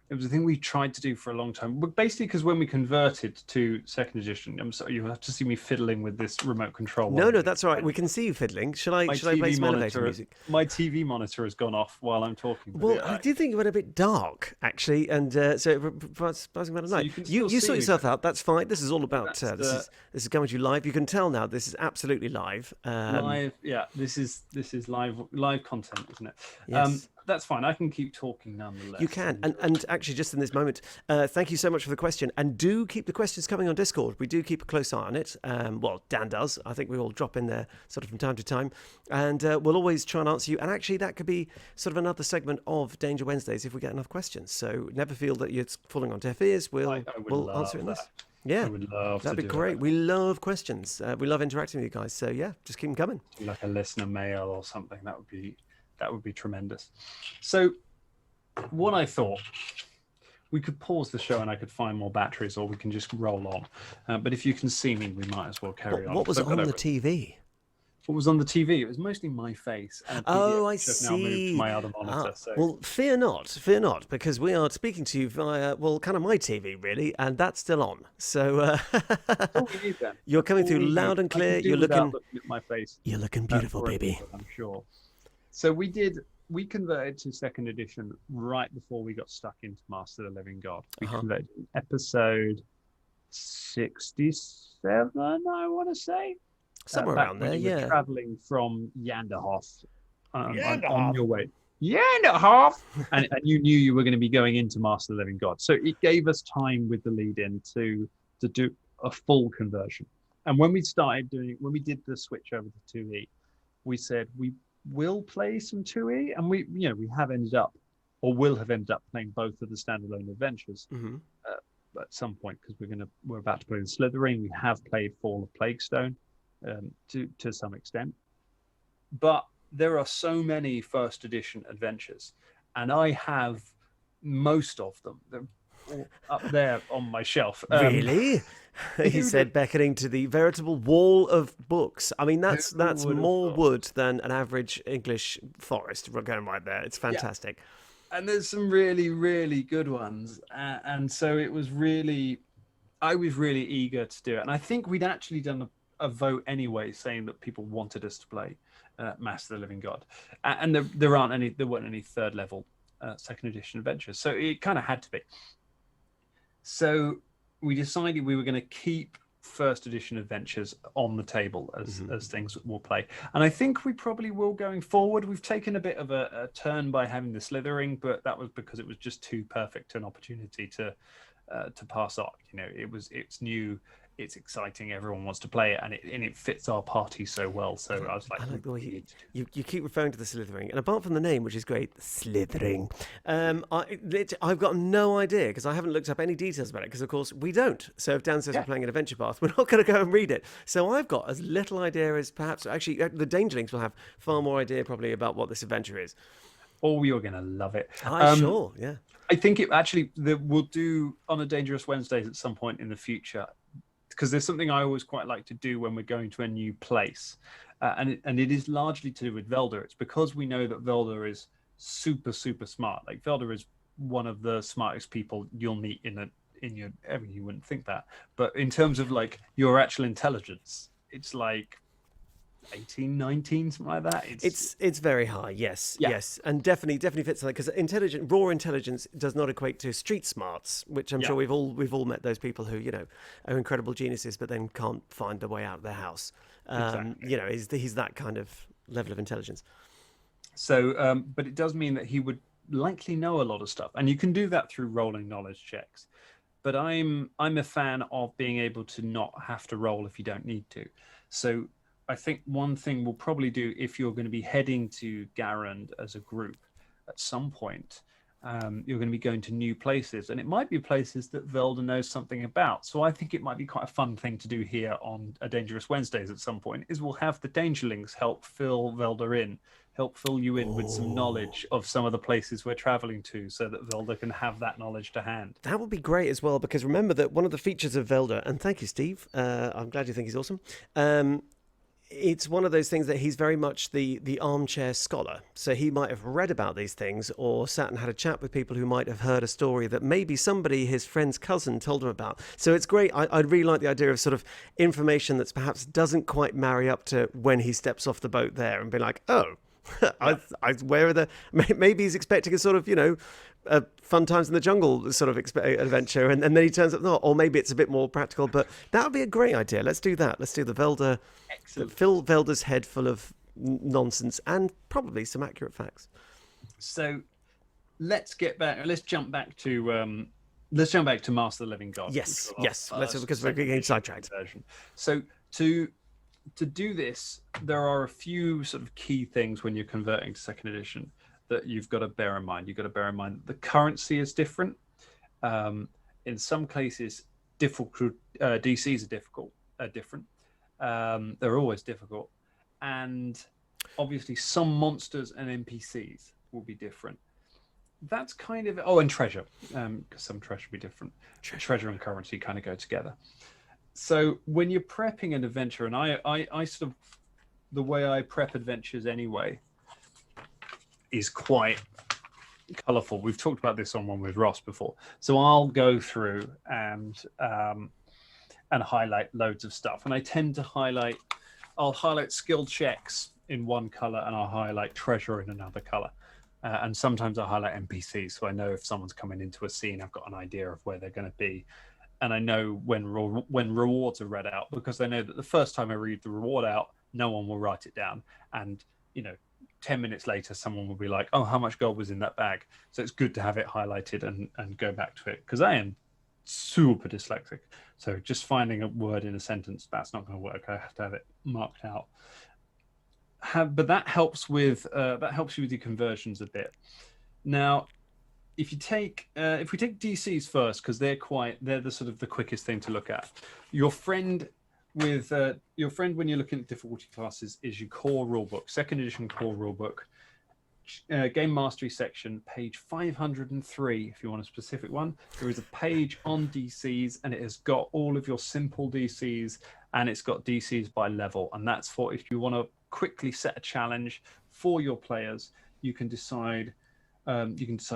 it was a thing we tried to do for a long time. But basically, because when we converted to second edition, I'm sorry, you have to see me fiddling with this remote control. No, that's all right. We can see you fiddling. Shall I play some elevator music? My TV monitor has gone off while I'm talking. Well, I did think it went a bit dark, actually, and so it was buzzing about a night. You sort yourself out. That's fine. This is all about. This is coming to you live. You can tell now. This is absolutely live. Live, yeah. This is live content, isn't it? Yes. That's fine. I can keep talking nonetheless. You can. And actually, just in this moment, thank you so much for the question. And do keep the questions coming on Discord. We do keep a close eye on it. Well, Dan does. I think we all drop in there sort of from time to time. And we'll always try and answer you. And actually, that could be sort of another segment of Danger Wednesdays if we get enough questions. So never feel that you're falling on deaf ears. We'll answer it in this. Yeah, I would love that'd be great. We love questions. We love interacting with you guys. So yeah, just keep them coming. Like a listener mail or something. That would be tremendous. So what I thought, we could pause the show and I could find more batteries, or we can just roll on. But if you can see me, we might as well carry on. What was on the TV? What was on the TV? It was mostly my face. And I see. Now moved to my other monitor. Well, fear not, because we are speaking to you via, kind of my TV, really, and that's still on. So you're coming through loud and clear. You're looking at my face. You're looking beautiful, baby. I'm sure. So we converted to second edition right before we got stuck into Master of the Living God. We converted in episode 67, I want to say. Somewhere around there, yeah. Were traveling from Yanderhof on your way. Yanderhof! and you knew you were going to be going into Master of the Living God. So it gave us time with the lead-in to do a full conversion. And when we did the switch over to 2E, we said we will play some 2E, and we have ended up, or will have ended up, playing both of the standalone adventures at some point, because we're about to play the Slithering. We have played Fall of Plaguestone to some extent, but there are so many first edition adventures, and I have most of them. They're all up there on my shelf. Really? He said, beckoning to the veritable wall of books. I mean, that's more wood than an average English forest. We're going right there. It's fantastic. Yeah. And there's some really, really good ones. And so I was really eager to do it. And I think we'd actually done a vote anyway, saying that people wanted us to play Master of the Living God. And there weren't any third level second edition adventures. So it kind of had to be. So we decided we were going to keep first edition adventures on the table as things we'll play. And I think we probably will going forward. We've taken a bit of a turn by having the Slithering, but that was because it was just too perfect an opportunity to pass on. It's new, it's exciting, everyone wants to play it, and it fits our party so well. So I was like, I like the way you keep referring to the Slithering, and apart from the name, which is great, Slithering, I've got no idea, because I haven't looked up any details about it, because of course we don't. So if Dan says we're playing an adventure path, we're not going to go and read it. So I've got as little idea as perhaps, actually the Dangerlings will have far more idea probably about what this adventure is. Oh, you're going to love it. Sure, yeah. I think we'll do on a Dangerous Wednesdays at some point in the future, because there's something I always quite like to do when we're going to a new place. And it is largely to do with Velda. It's because we know that Velda is super, super smart. Like, Velda is one of the smartest people you'll meet you wouldn't think that. But in terms of like your actual intelligence, it's like 18, 19, something like that. It's very high, yes, Yeah, yes, and definitely fits on that because raw intelligence does not equate to street smarts, which I'm yeah, sure we've all met those people who are incredible geniuses but then can't find their way out of their house. exactly. He's that kind of level of intelligence. So, but it does mean that he would likely know a lot of stuff, and you can do that through rolling knowledge checks. But I'm a fan of being able to not have to roll if you don't need to. So I think one thing we'll probably do if you're going to be heading to Garand as a group at some point, you're going to be going to new places, and it might be places that Velda knows something about. So I think it might be quite a fun thing to do here on a Dangerous Wednesdays at some point. Is we'll have the Dangerlings help fill Velda in, help fill you in with some knowledge of some of the places we're traveling to, so that Velda can have that knowledge to hand. That would be great as well, because remember that one of the features of Velda, and thank you, Steve. I'm glad you think he's awesome. It's one of those things that he's very much the armchair scholar. So he might have read about these things or sat and had a chat with people who might have heard a story that maybe somebody, his friend's cousin, told him about. So it's great. I really like the idea of sort of information that's perhaps doesn't quite marry up to when he steps off the boat there and be like, oh, where are the? Maybe he's expecting a sort of fun times in the jungle sort of adventure, and then he turns up not, or maybe it's a bit more practical. But that would be a great idea. Let's do that. Let's do the Velda. Excellent. Fill Velda's head full of nonsense and probably some accurate facts. So let's get back. Let's jump back to Master of the Living God. Yes. Because we're getting sidetracked. So to do this, there are a few sort of key things when you're converting to second edition that you've got to bear in mind. You've got to bear in mind that the currency is different. In some cases, difficult DCs are different. They're always difficult, and obviously some monsters and NPCs will be different. That's kind of and treasure, because some treasure will be different. Treasure and currency kind of go together. So when you're prepping an adventure, and I sort of, the way I prep adventures anyway is quite colourful. We've talked about this on one with Ross before. So I'll go through and highlight loads of stuff. And I tend to I'll highlight skill checks in one colour, and I'll highlight treasure in another colour. And sometimes I highlight NPCs, so I know if someone's coming into a scene, I've got an idea of where they're going to be. And I know when rewards are read out, because I know that the first time I read the reward out, no one will write it down. And, 10 minutes later, someone will be like, oh, how much gold was in that bag? So it's good to have it highlighted and go back to it, because I am super dyslexic. So just finding a word in a sentence, that's not going to work. I have to have it marked out. But that helps you with your conversions a bit. Now, if we take DCs first, because they're the sort of the quickest thing to look at. Your friend when you're looking at difficulty classes is your core rulebook, second edition core rulebook, game mastery section, page 503. If you want a specific one, there is a page on DCs, and it has got all of your simple DCs, and it's got DCs by level, and that's for if you want to quickly set a challenge for your players. You can decide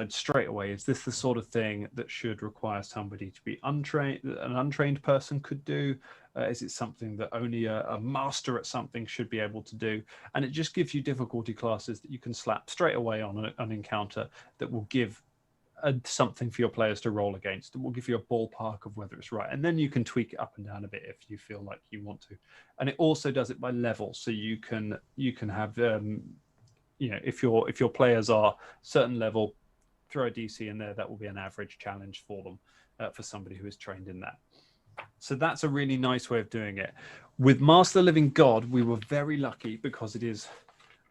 straight away, is this the sort of thing that should require somebody to be untrained, an untrained person could do? Is it something that only a master at something should be able to do? And it just gives you difficulty classes that you can slap straight away on an encounter that will give something for your players to roll against. It will give you a ballpark of whether it's right. And then you can tweak it up and down a bit if you feel like you want to. And it also does it by level. So you can have if your players are certain level, throw a DC in there, that will be an average challenge for them, for somebody who is trained in that. So that's a really nice way of doing it. With Master Living God, we were very lucky because it is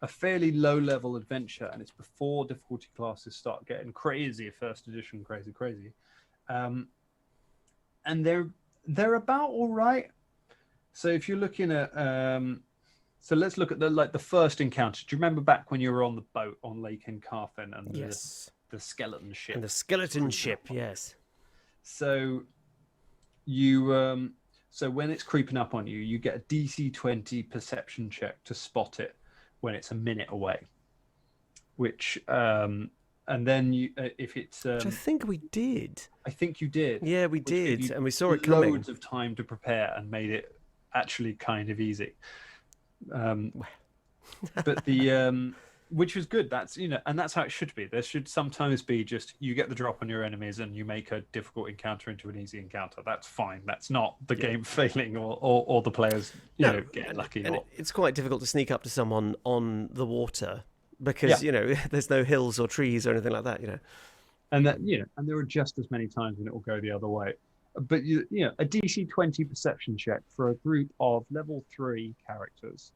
a fairly low level adventure, and it's before difficulty classes start getting crazy, first edition crazy. And they're about all right. So if you're looking at so let's look at the first encounter. Do you remember back when you were on the boat on Lake Incarthen and yes, the skeleton ship? And the skeleton ship, yes. So so when it's creeping up on you, you get a DC 20 perception check to spot it when it's a minute away. Which and then if it's which I think we did. I think you did. Yeah, we did, and we saw it coming. Loads of time to prepare and made it actually kind of easy. But the which was good. That's and that's how it should be. There should sometimes be just you get the drop on your enemies and you make a difficult encounter into an easy encounter. That's fine. That's not the game failing or the players No, getting lucky. and it's quite difficult to sneak up to someone on the water because Yeah. there's no hills or trees or anything like that. And that and there are just as many times when it will go the other way. But a DC 20 perception check for a group of level 3 characters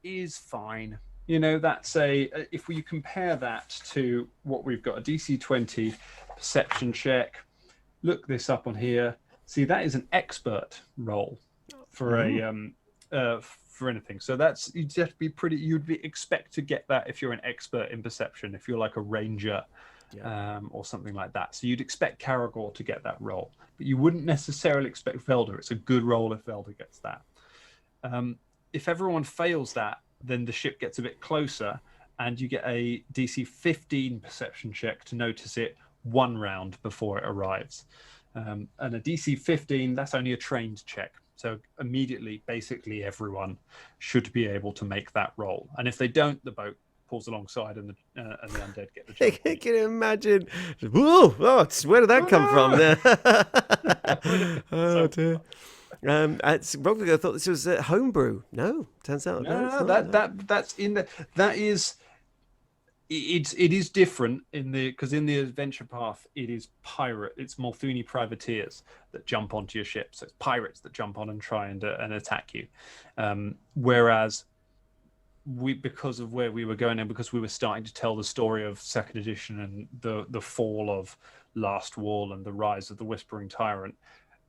is fine. That's if we compare that to what we've got, a DC 20 perception check. Look this up on here. See, that is an expert roll for for anything. So that's you'd have to be pretty. Expect to get that if you're an expert in perception. If you're like a ranger. Or something like that. So you'd expect Karagor to get that roll, but you wouldn't necessarily expect Velda. It's a good roll if Velda gets that. If everyone fails that, then the ship gets a bit closer, and you get a DC 15 perception check to notice it 1 round before it arrives. And a DC 15, that's only a trained check. So immediately, basically everyone should be able to make that roll. And if they don't, the boat pulls alongside and the undead get the jump. Can you imagine? Whoa! Where did that come from? Oh dear. I thought this was homebrew. No, turns out that's in the that is. It is different because in the adventure path it is it's Molthuni privateers that jump onto your ship, so it's pirates that jump on and try and attack you, whereas because of where we were going and because we were starting to tell the story of second edition and the fall of Last Wall and the rise of the Whispering Tyrant,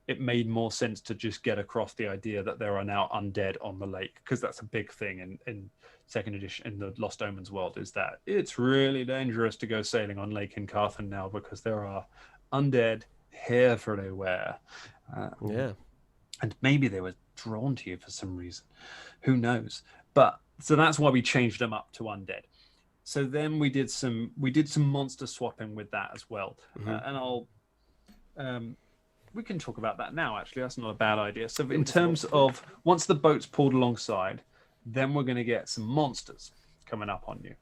it made more sense to just get across the idea that there are now undead on the lake, because that's a big thing in second edition in the Lost Omens world, is that it's really dangerous to go sailing on Lake Incarthan now because there are undead everywhere. And maybe they were drawn to you for some reason. Who knows? But so that's why we changed them up to undead. So then we did some monster swapping with that as well. And we can talk about that now. Actually, that's not a bad idea. So in terms of once the boat's pulled alongside, then we're going to get some monsters coming up on you.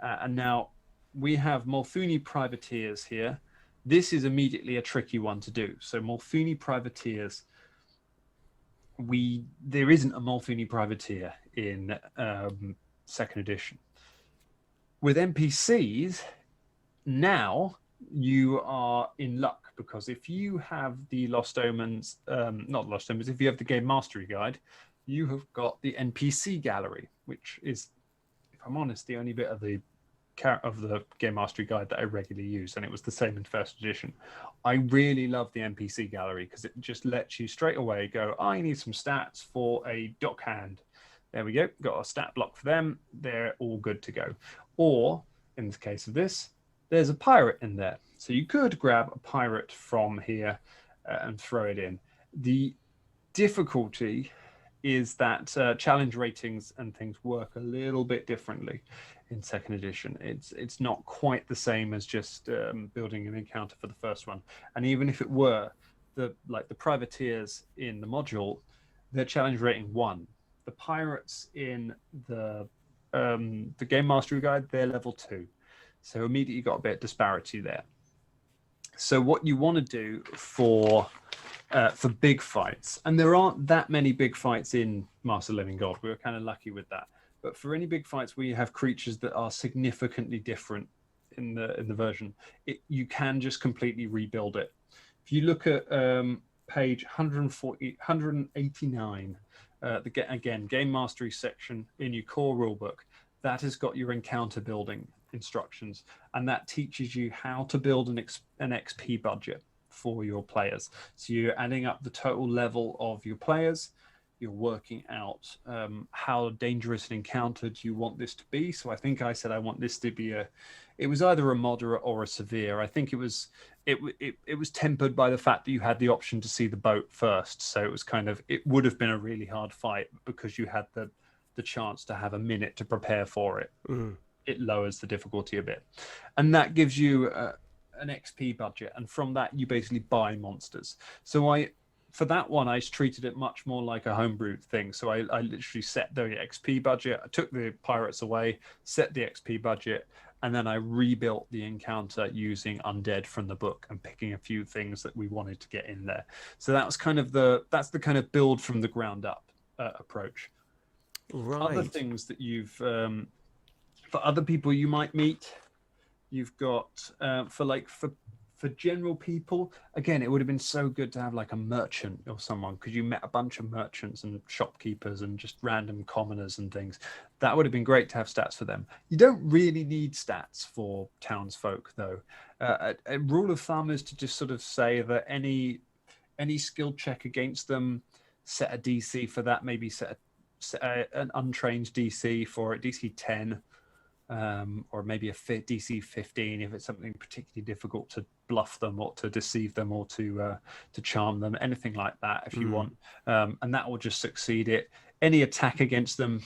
And now we have Molthuni privateers here. This is immediately a tricky one to do. So Molthuni privateers. There isn't a Molthuni privateer in second edition. With NPCs, now you are in luck, because if you have the Lost Omens, not Lost Omens, if you have the Game Mastery Guide, you have got the NPC gallery, which is, if I'm honest, the only bit of the Game Mastery Guide that I regularly use, and it was the same in first edition. I really love the NPC gallery because it just lets you straight away go, I need some stats for a dockhand. There we go, got a stat block for them. They're all good to go. Or, in the case of this, there's a pirate in there. So you could grab a pirate from here and throw it in. The difficulty is that challenge ratings and things work a little bit differently in second edition. It's not quite the same as just building an encounter for the first one. And even if it were, the privateers in the module, they're challenge rating 1. The pirates in the Game Mastery Guide, they're level 2. So immediately you got a bit of disparity there. So what you want to do for big fights, and there aren't that many big fights in Master Living God. We were kind of lucky with that. But for any big fights where you have creatures that are significantly different in the version, you can just completely rebuild it. If you look at page 189, again, Game Mastery section in your core rulebook, that has got your encounter building instructions, and that teaches you how to build an XP budget for your players. So you're adding up the total level of your players. You're working out how dangerous an encounter do you want this to be. So I think I said I want this to be it was either a moderate or a severe. I think it was tempered by the fact that you had the option to see the boat first. So it was it would have been a really hard fight because you had the chance to have a minute to prepare for it. It lowers the difficulty a bit. And that gives you an XP budget. And from that, you basically buy monsters. So for that one, I treated it much more like a homebrew thing. So I literally set the XP budget. I took the pirates away, set the XP budget, and then I rebuilt the encounter using undead from the book and picking a few things that we wanted to get in there. So that was that's the kind of build from the ground up approach. Right. Other things that you've for other people you might meet, you've got for general people, again, it would have been so good to have like a merchant or someone, because you met a bunch of merchants and shopkeepers and just random commoners and things. That would have been great to have stats for them. You don't really need stats for townsfolk, though. A rule of thumb is to just sort of say that any skill check against them, set a DC for that, maybe set an untrained DC for it, DC 10. Or maybe a DC 15 if it's something particularly difficult to bluff them or to deceive them or to charm them, anything like that if you want, and that will just succeed it. Any attack against them,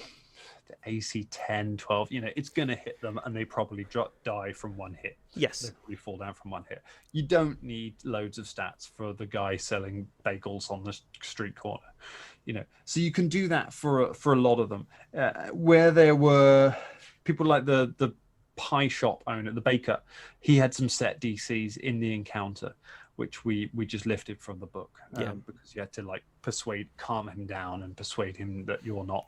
the AC 10, 12, it's going to hit them, and they probably die from one hit. Yes, they probably fall down from one hit. You don't need loads of stats for the guy selling bagels on the street corner, so you can do that for a lot of them. Where there were people like the pie shop owner, the baker, he had some set DCs in the encounter, which we just lifted from the book, because you had to like calm him down and persuade him that you're not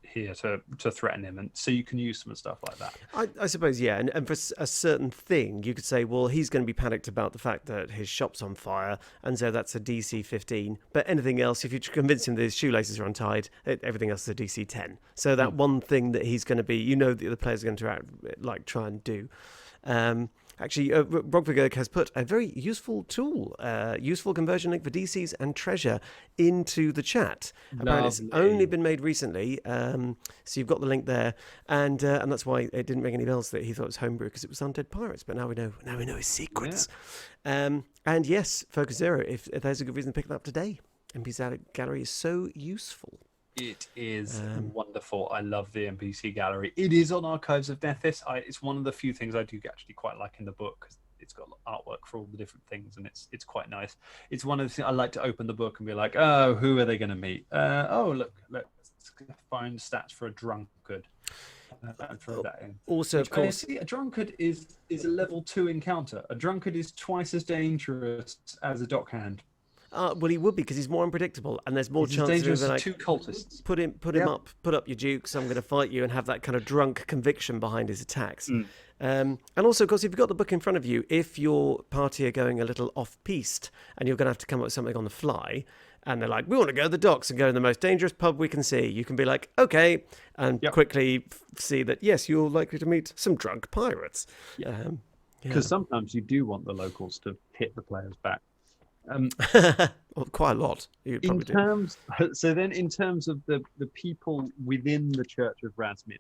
here to threaten him, and so you can use some stuff like that. I suppose, yeah, and for a certain thing, you could say, well, he's going to be panicked about the fact that his shop's on fire, and so that's a DC 15. But anything else, if you convince him that his shoelaces are untied, everything else is a DC 10. So that one thing that he's going to be, that the other players are going to try and do. Actually, Brogvigurg has put a very useful tool, useful conversion link for DCs and treasure into the chat. Apparently, it's only been made recently, so you've got the link there, and that's why it didn't ring any bells that he thought it was homebrew, because it was Undead Pirates. But now we know his secrets. Yeah. And yes, Focus Zero, if there's a good reason to pick that up today. NPC Gallery is so useful. It is wonderful. I love the NPC gallery. It is on Archives of Nethys. It's one of the few things I do actually quite like in the book, because it's got artwork for all the different things, and it's quite nice. It's one of the things I like to open the book and be like, oh, who are they going to meet? Look, let's find stats for a drunkard and throw that in. Also, of course, see, a drunkard is a level 2 encounter. A drunkard is twice as dangerous as a dockhand. Well, he would be, because he's more unpredictable, and there's more chances of like two cultists. Put him up, put up your dukes. I'm going to fight you, and have that kind of drunk conviction behind his attacks. And also, of course, if you've got the book in front of you, if your party are going a little off-piste, and you're going to have to come up with something on the fly, and they're like, we want to go to the docks and go to the most dangerous pub we can see, you can be like, okay, and quickly see that yes, you're likely to meet some drunk pirates. Because sometimes you do want the locals to hit the players back. Well, quite a lot. In terms of the people within the Church of Razmir,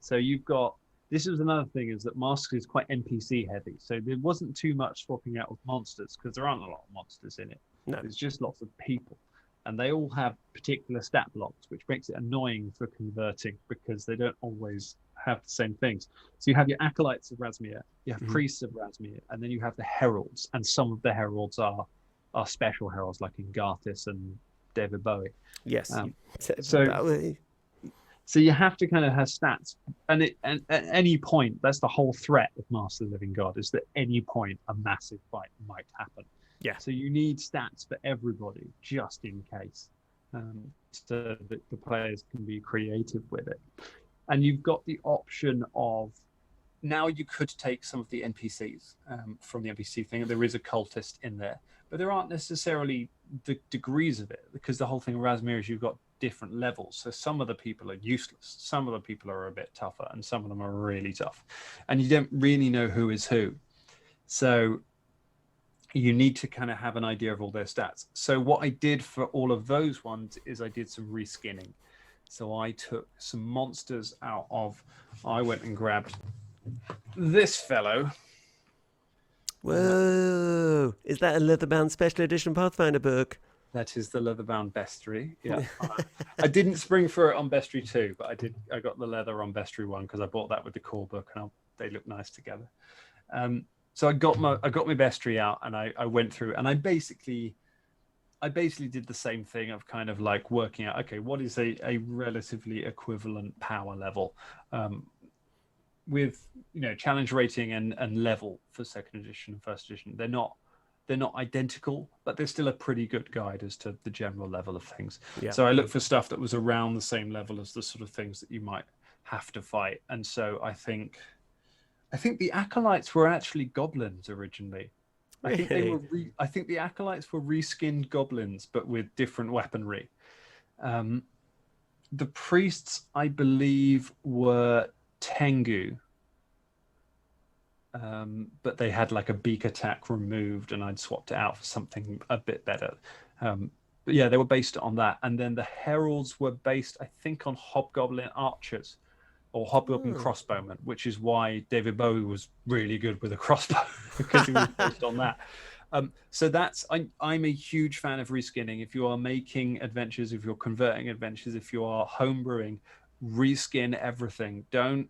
so you've got, this is another thing, is that Masks is quite NPC heavy, so there wasn't too much swapping out of monsters, because there aren't a lot of monsters in it. No, there's just lots of people, and they all have particular stat blocks, which makes it annoying for converting, because they don't always have the same things. So you have your acolytes of Razmir, you have priests of Razmir, and then you have the heralds, and some of the heralds are special heralds, like in Garthis and David Bowie. Yes. So you have to kind of have stats, and at any point, that's the whole threat of Master of the Living God, is that any point a massive fight might happen. Yeah. So you need stats for everybody, just in case, so that the players can be creative with it. And you've got the option of, now you could take some of the NPCs from the NPC thing. There is a cultist in there, but there aren't necessarily the degrees of it, because the whole thing of Razmir is you've got different levels. So some of the people are useless, some of the people are a bit tougher, and some of them are really tough. And you don't really know who is who. So you need to kind of have an idea of all their stats. So what I did for all of those ones is I did some reskinning. So I took some monsters out of, I went and grabbed this fellow. Whoa! Is that a leather-bound special edition Pathfinder book? That is the leather-bound bestiary. Yeah, I didn't spring for it on bestiary 2, but I got the leather on bestiary 1, because I bought that with the core book, and they look nice together. So I got my bestiary out, and I went through, and I basically I basically did the same thing of kind of like working out, okay, what is a relatively equivalent power level, with challenge rating and level for second edition and first edition. They're not identical, but they're still a pretty good guide as to the general level of things. Yeah. So I looked for stuff that was around the same level as the sort of things that you might have to fight. And so I think the acolytes were actually goblins originally. I think they Really? were. I think the acolytes were reskinned goblins, but with different weaponry. The priests, I believe, were Tengu, but they had like a beak attack removed, and I'd swapped it out for something a bit better. But yeah, they were based on that, and then the heralds were based, I think, on hobgoblin archers or hobgoblin crossbowmen, which is why David Bowie was really good with a crossbow because he was based on that. So I'm a huge fan of reskinning. If you are making adventures, if you're converting adventures, if you are homebrewing, reskin everything. Don't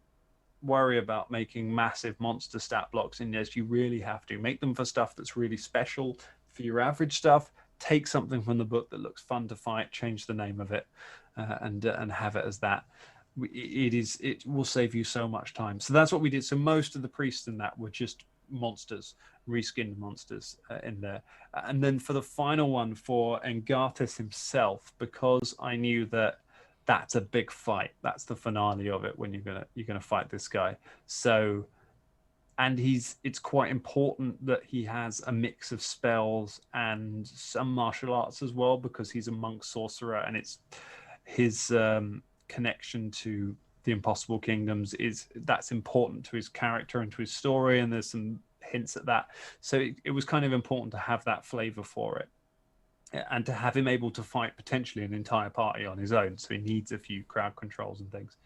worry about making massive monster stat blocks in this. You really have to make them for stuff that's really special. For your average stuff, take something from the book that looks fun to fight, change the name of it, and have it as that. It will save you so much time. So that's what we did. So most of the priests in that were just monsters, reskinned monsters in there. And then for the final one for Engarthus himself, because I knew that that's a big fight. That's the finale of it when you're gonna fight this guy. So, and it's quite important that he has a mix of spells and some martial arts as well, because he's a monk sorcerer, and it's his connection to the Impossible Kingdoms that's important to his character and to his story, and there's some hints at that. So it was kind of important to have that flavor for it, and to have him able to fight potentially an entire party on his own. So he needs a few crowd controls and things.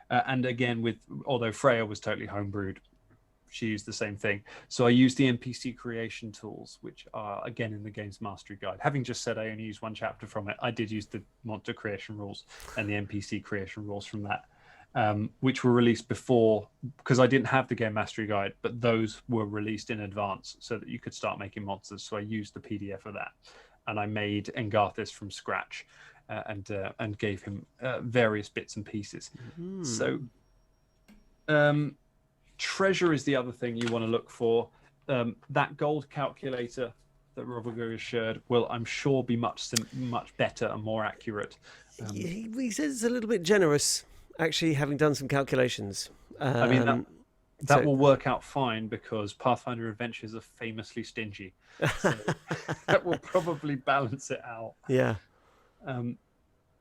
And again, although Freya was totally homebrewed, she used the same thing. So I used the NPC creation tools, which are again in the game's mastery guide. Having just said I only used one chapter from it, I did use the monster creation rules and the NPC creation rules from that, which were released before, because I didn't have the game mastery guide, but those were released in advance so that you could start making monsters. So I used the PDF of that, and I made Engarthus from scratch, and gave him various bits and pieces. So treasure is the other thing you want to look for. That gold calculator that Robogo has shared will, I'm sure, be much better and more accurate. He says it's a little bit generous, actually, having done some calculations. I mean, that will work out fine, because Pathfinder Adventures are famously stingy. So that will probably balance it out. Yeah.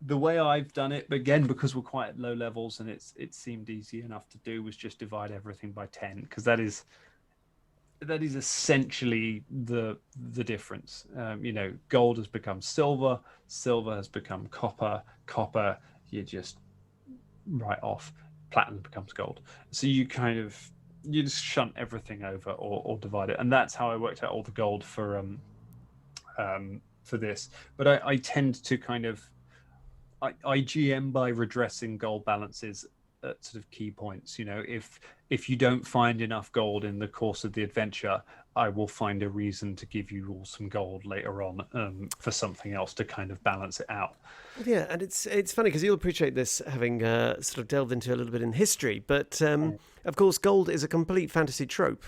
The way I've done it, again, because we're quite at low levels and it seemed easy enough to do, was just divide everything by 10, because that is essentially the difference. Gold has become silver, silver has become copper you just write off, platinum becomes gold. So you just shunt everything over or divide it, and that's how I worked out all the gold for this. But I tend to kind of I GM by redressing gold balances at sort of key points. If you don't find enough gold in the course of the adventure, I will find a reason to give you all some gold later on, for something else to kind of balance it out. Yeah, and it's funny because you'll appreciate this, having sort of delved into a little bit in history. But of course, gold is a complete fantasy trope.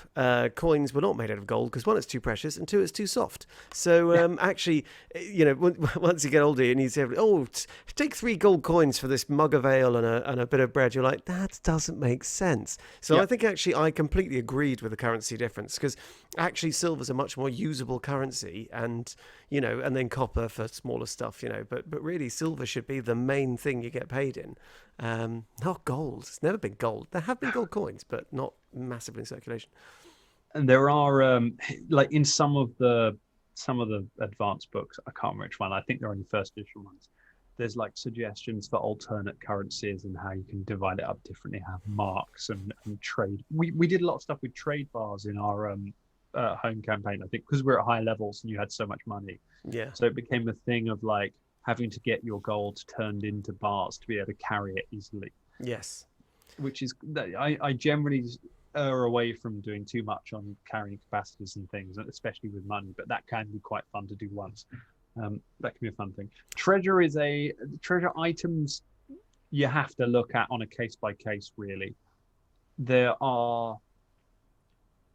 Coins were not made out of gold because, one, it's too precious, and two, it's too soft. So actually, once you get older and you say, take 3 gold coins for this mug of ale and a bit of bread, you're like, that doesn't make sense. So I think actually I completely agreed with the currency difference, because actually silver's a much more usable currency, and and then copper for smaller stuff, but really silver should be the main thing you get paid in, not gold. It's never been gold. There have been gold coins, but not massively in circulation. And there are like in some of the advanced books, I can't remember which one, I think they're only first edition ones, there's like suggestions for alternate currencies and how you can divide it up differently, have marks and trade. We did a lot of stuff with trade bars in our home campaign, I think, because we're at high levels and you had so much money. Yeah. So it became a thing of like having to get your gold turned into bars to be able to carry it easily. Yes. Which is, I generally err away from doing too much on carrying capacities and things, especially with money, but that can be quite fun to do once. That can be a fun thing. Treasure items you have to look at on a case by case, really. There are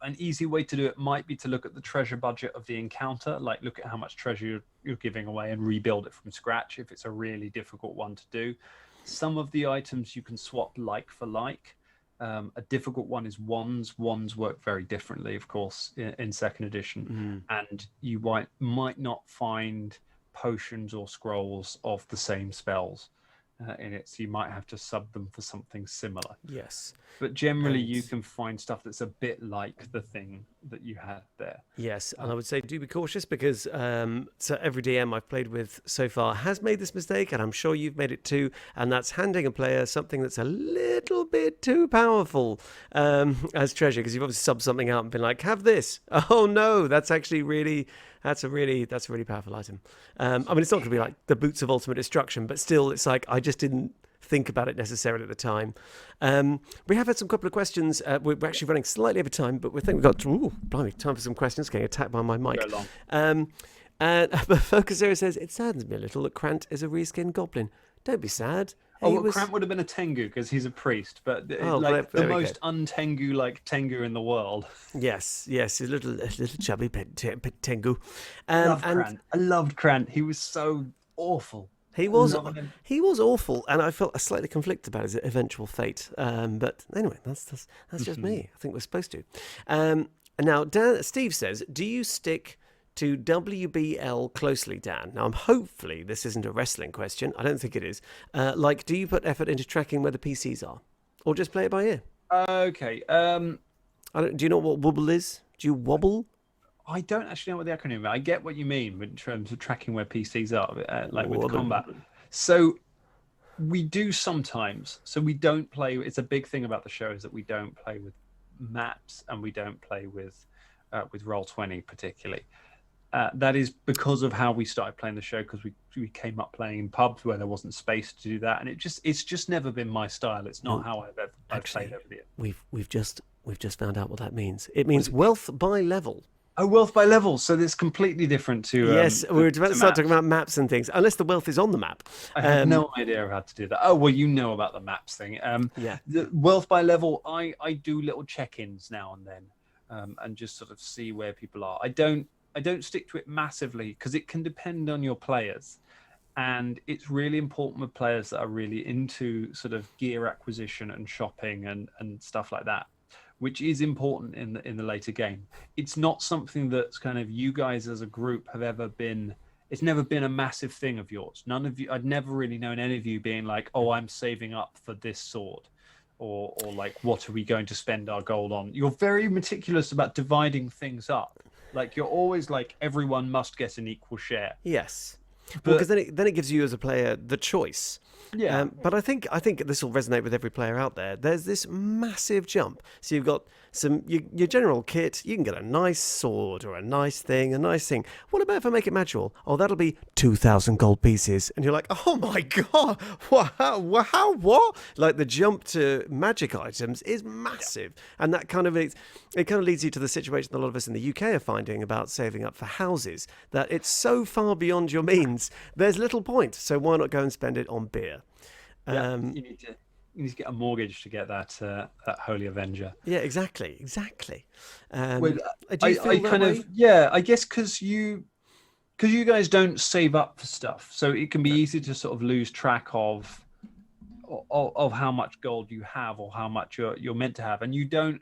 an easy way to do it might be to look at the treasure budget of the encounter, like look at how much treasure you're giving away and rebuild it from scratch if it's a really difficult one to do. Some of the items you can swap like for like. A difficult one is wands. Wands work very differently, of course, in second edition, and you might not find potions or scrolls of the same spells in it, so you might have to sub them for something similar. Yes. But generally, you can find stuff that's a bit like the thing that you had there. Yes, and I would say do be cautious because so every DM I've played with so far has made this mistake, and I'm sure you've made it too, and that's handing a player something that's a little bit too powerful as treasure, because you've obviously subbed something out and been like, have this. Oh no, that's actually that's a really powerful item. I mean, it's not going to be like the Boots of Ultimate Destruction, but still, it's like I just didn't think about it necessarily at the time. We have had some couple of questions. We're actually running slightly over time, but we think we've got blimey, time for some questions. Getting attacked by my mic. But Focus Zero says, it saddens me a little that Krant is a reskinned goblin. Don't be sad. Krant would have been a Tengu because he's a priest, but the most un-Tengu like Tengu in the world. Yes, a little chubby Tengu. I loved Krant. He was so awful. He was awful, and I felt slightly conflicted about his eventual fate. But anyway, that's just me. I think we're supposed to. Now, Steve says, do you stick to WBL closely, Dan? Now, hopefully this isn't a wrestling question. I don't think it is. Do you put effort into tracking where the PCs are, or just play it by ear? Okay. Do you know what wobble is? Do you wobble? I don't actually know what the acronym is. I get what you mean in terms of tracking where PCs are, with combat. So we do sometimes. So we don't play. It's a big thing about the show is that we don't play with maps and we don't play with Roll20 particularly. That is because of how we started playing the show, because we came up playing in pubs where there wasn't space to do that, and it's just never been my style. It's not how I've played over the years. We've just found out what that means. It means wealth by level. Oh, wealth by level. So it's completely different to. Yes, we were about to start talking about maps and things, unless the wealth is on the map. I have no idea how to do that. Oh, well, you know about the maps thing. The wealth by level, I do little check-ins now and then, and just sort of see where people are. I don't stick to it massively because it can depend on your players, and it's really important with players that are really into sort of gear acquisition and shopping and stuff like that, which is important in the later game. It's not something that's kind of you guys as a group have ever been. It's never been a massive thing of yours. None of you. I'd never really known any of you being like, "Oh, I'm saving up for this sword," or like, "What are we going to spend our gold on?" You're very meticulous about dividing things up. Like you're always like, everyone must get an equal share. Yes, because then it gives you as a player the choice. Yeah, but I think this will resonate with every player out there. There's this massive jump. So you've got your general kit. You can get a nice sword or a nice thing. What about if I make it magical? Oh, that'll be 2,000 gold pieces. And you're like, oh my god, how what? Like the jump to magic items is massive, and that kind of leads you to the situation that a lot of us in the UK are finding about saving up for houses. That it's so far beyond your means. There's little point. So why not go and spend it on beer? You need to get a mortgage to get that Holy Avenger. Yeah, exactly. Do you feel that way? I guess because you guys don't save up for stuff, so it can be easy to sort of lose track of how much gold you have or how much you're meant to have, and you don't.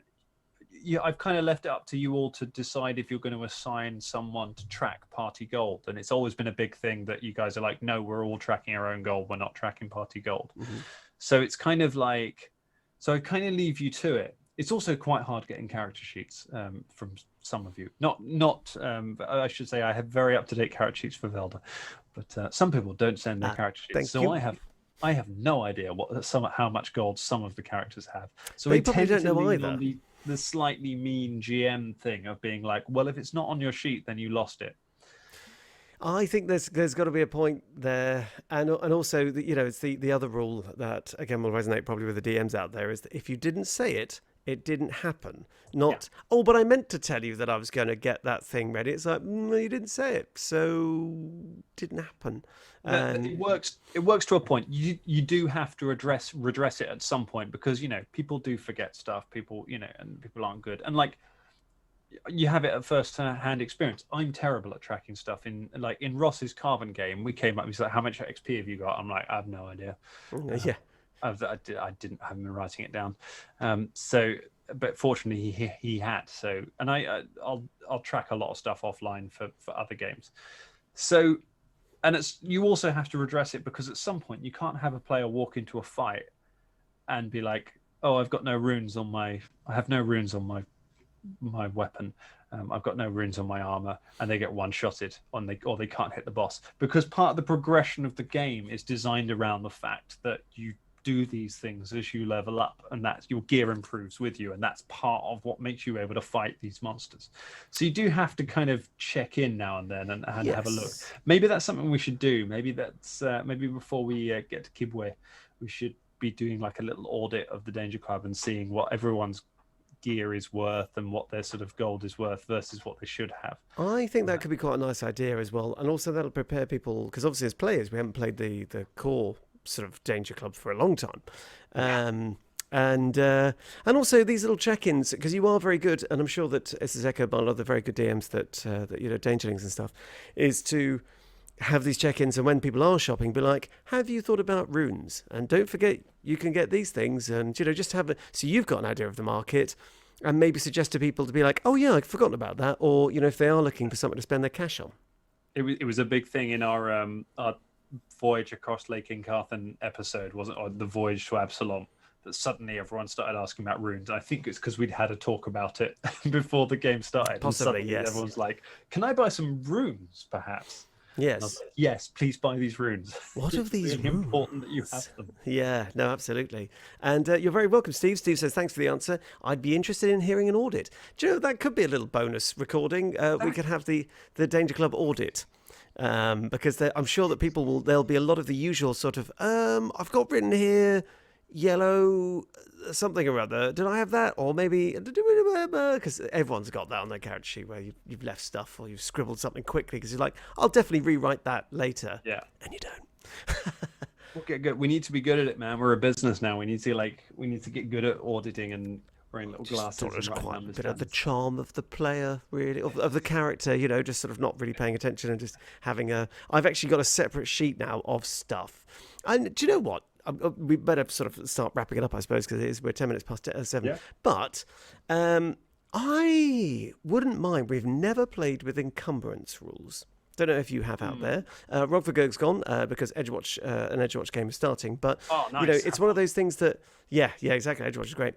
I've kind of left it up to you all to decide if you're going to assign someone to track party gold. And it's always been a big thing that you guys are like, no, we're all tracking our own gold. We're not tracking party gold. Mm-hmm. So it's kind of like, so I kind of leave you to it. It's also quite hard getting character sheets from some of you. Not I should say I have very up-to-date character sheets for Velda, but some people don't send their character sheets. So I have no idea how much gold some of the characters have. So they probably don't know either. The slightly mean GM thing of being like, well, if it's not on your sheet, then you lost it. I think there's got to be a point there, and also it's the other rule that again will resonate probably with the DMs out there is that if you didn't say it it didn't happen. Not, oh, but I meant to tell you that I was going to get that thing ready. It's like, you didn't say it, so didn't happen. It works. It works to a point. You do have to redress it at some point, because people do forget stuff. People and people aren't good. And like, you have it at first hand experience. I'm terrible at tracking stuff. In Ross's Carven game, we came up. He's like, "How much XP have you got?" I'm like, "I have no idea." Yeah. I didn't have been writing it down. But fortunately he had. So, and I'll track a lot of stuff offline for other games. So, and you also have to redress it, because at some point you can't have a player walk into a fight and be like, "Oh, I have no runes on my weapon. I've got no runes on my armor," and they get one-shotted, or they can't hit the boss, because part of the progression of the game is designed around the fact that you do these things as you level up, and that your gear improves with you, and that's part of what makes you able to fight these monsters. So you do have to kind of check in now and then and have a look. Maybe that's something we should do. Maybe that's maybe before we get to Kibwe, we should be doing like a little audit of the Danger Club and seeing what everyone's gear is worth and what their sort of gold is worth versus what they should have. I think that could be quite a nice idea as well, and also that'll prepare people, because obviously as players we haven't played the core sort of Danger Club for a long time. And also these little check-ins, because you are very good, and I'm sure that this is echoed by a lot of the very good DMs that Dangerlings and stuff, is to have these check-ins, and when people are shopping, be like, "Have you thought about runes? And don't forget, you can get these things." And just have so you've got an idea of the market, and maybe suggest to people to be like, "Oh yeah, I'd forgotten about that," or if they are looking for something to spend their cash on. It was a big thing in our voyage across Lake Incarthan episode, wasn't it? Or the voyage to Absalom, that suddenly everyone started asking about runes. I think it's because we'd had a talk about it before the game started. Possibly, and yes. Everyone's like, "Can I buy some runes, perhaps?" Yes. Like, yes, please buy these runes. What of these really runes? Important that you have them. Yeah, no, absolutely. And you're very welcome, Steve. Steve says, "Thanks for the answer. I'd be interested in hearing an audit." Do you know, that could be a little bonus recording. We could have the Danger Club audit. Because I'm sure that there'll be a lot of the usual sort of, I've got written here, yellow something or other. Did I have that? Or maybe, because everyone's got that on their character sheet where you've left stuff or you've scribbled something quickly because you're like, "I'll definitely rewrite that later." Yeah. And you don't. We'll get good. We need to be good at it, man. We're a business now. We need to get good at auditing and wearing little glasses. It's quite a bit of the charm of the player, really, of the character, just sort of not really paying attention and just having I've actually got a separate sheet now of stuff. And do you know what? We better sort of start wrapping it up, I suppose, because we're 10 minutes past 7. Yeah. But I wouldn't mind. We've never played with encumbrance rules. Don't know if you have out there. Rogvergerg's gone because an Edgewatch game is starting. But nice. It's one of those things that exactly. Edgewatch is great.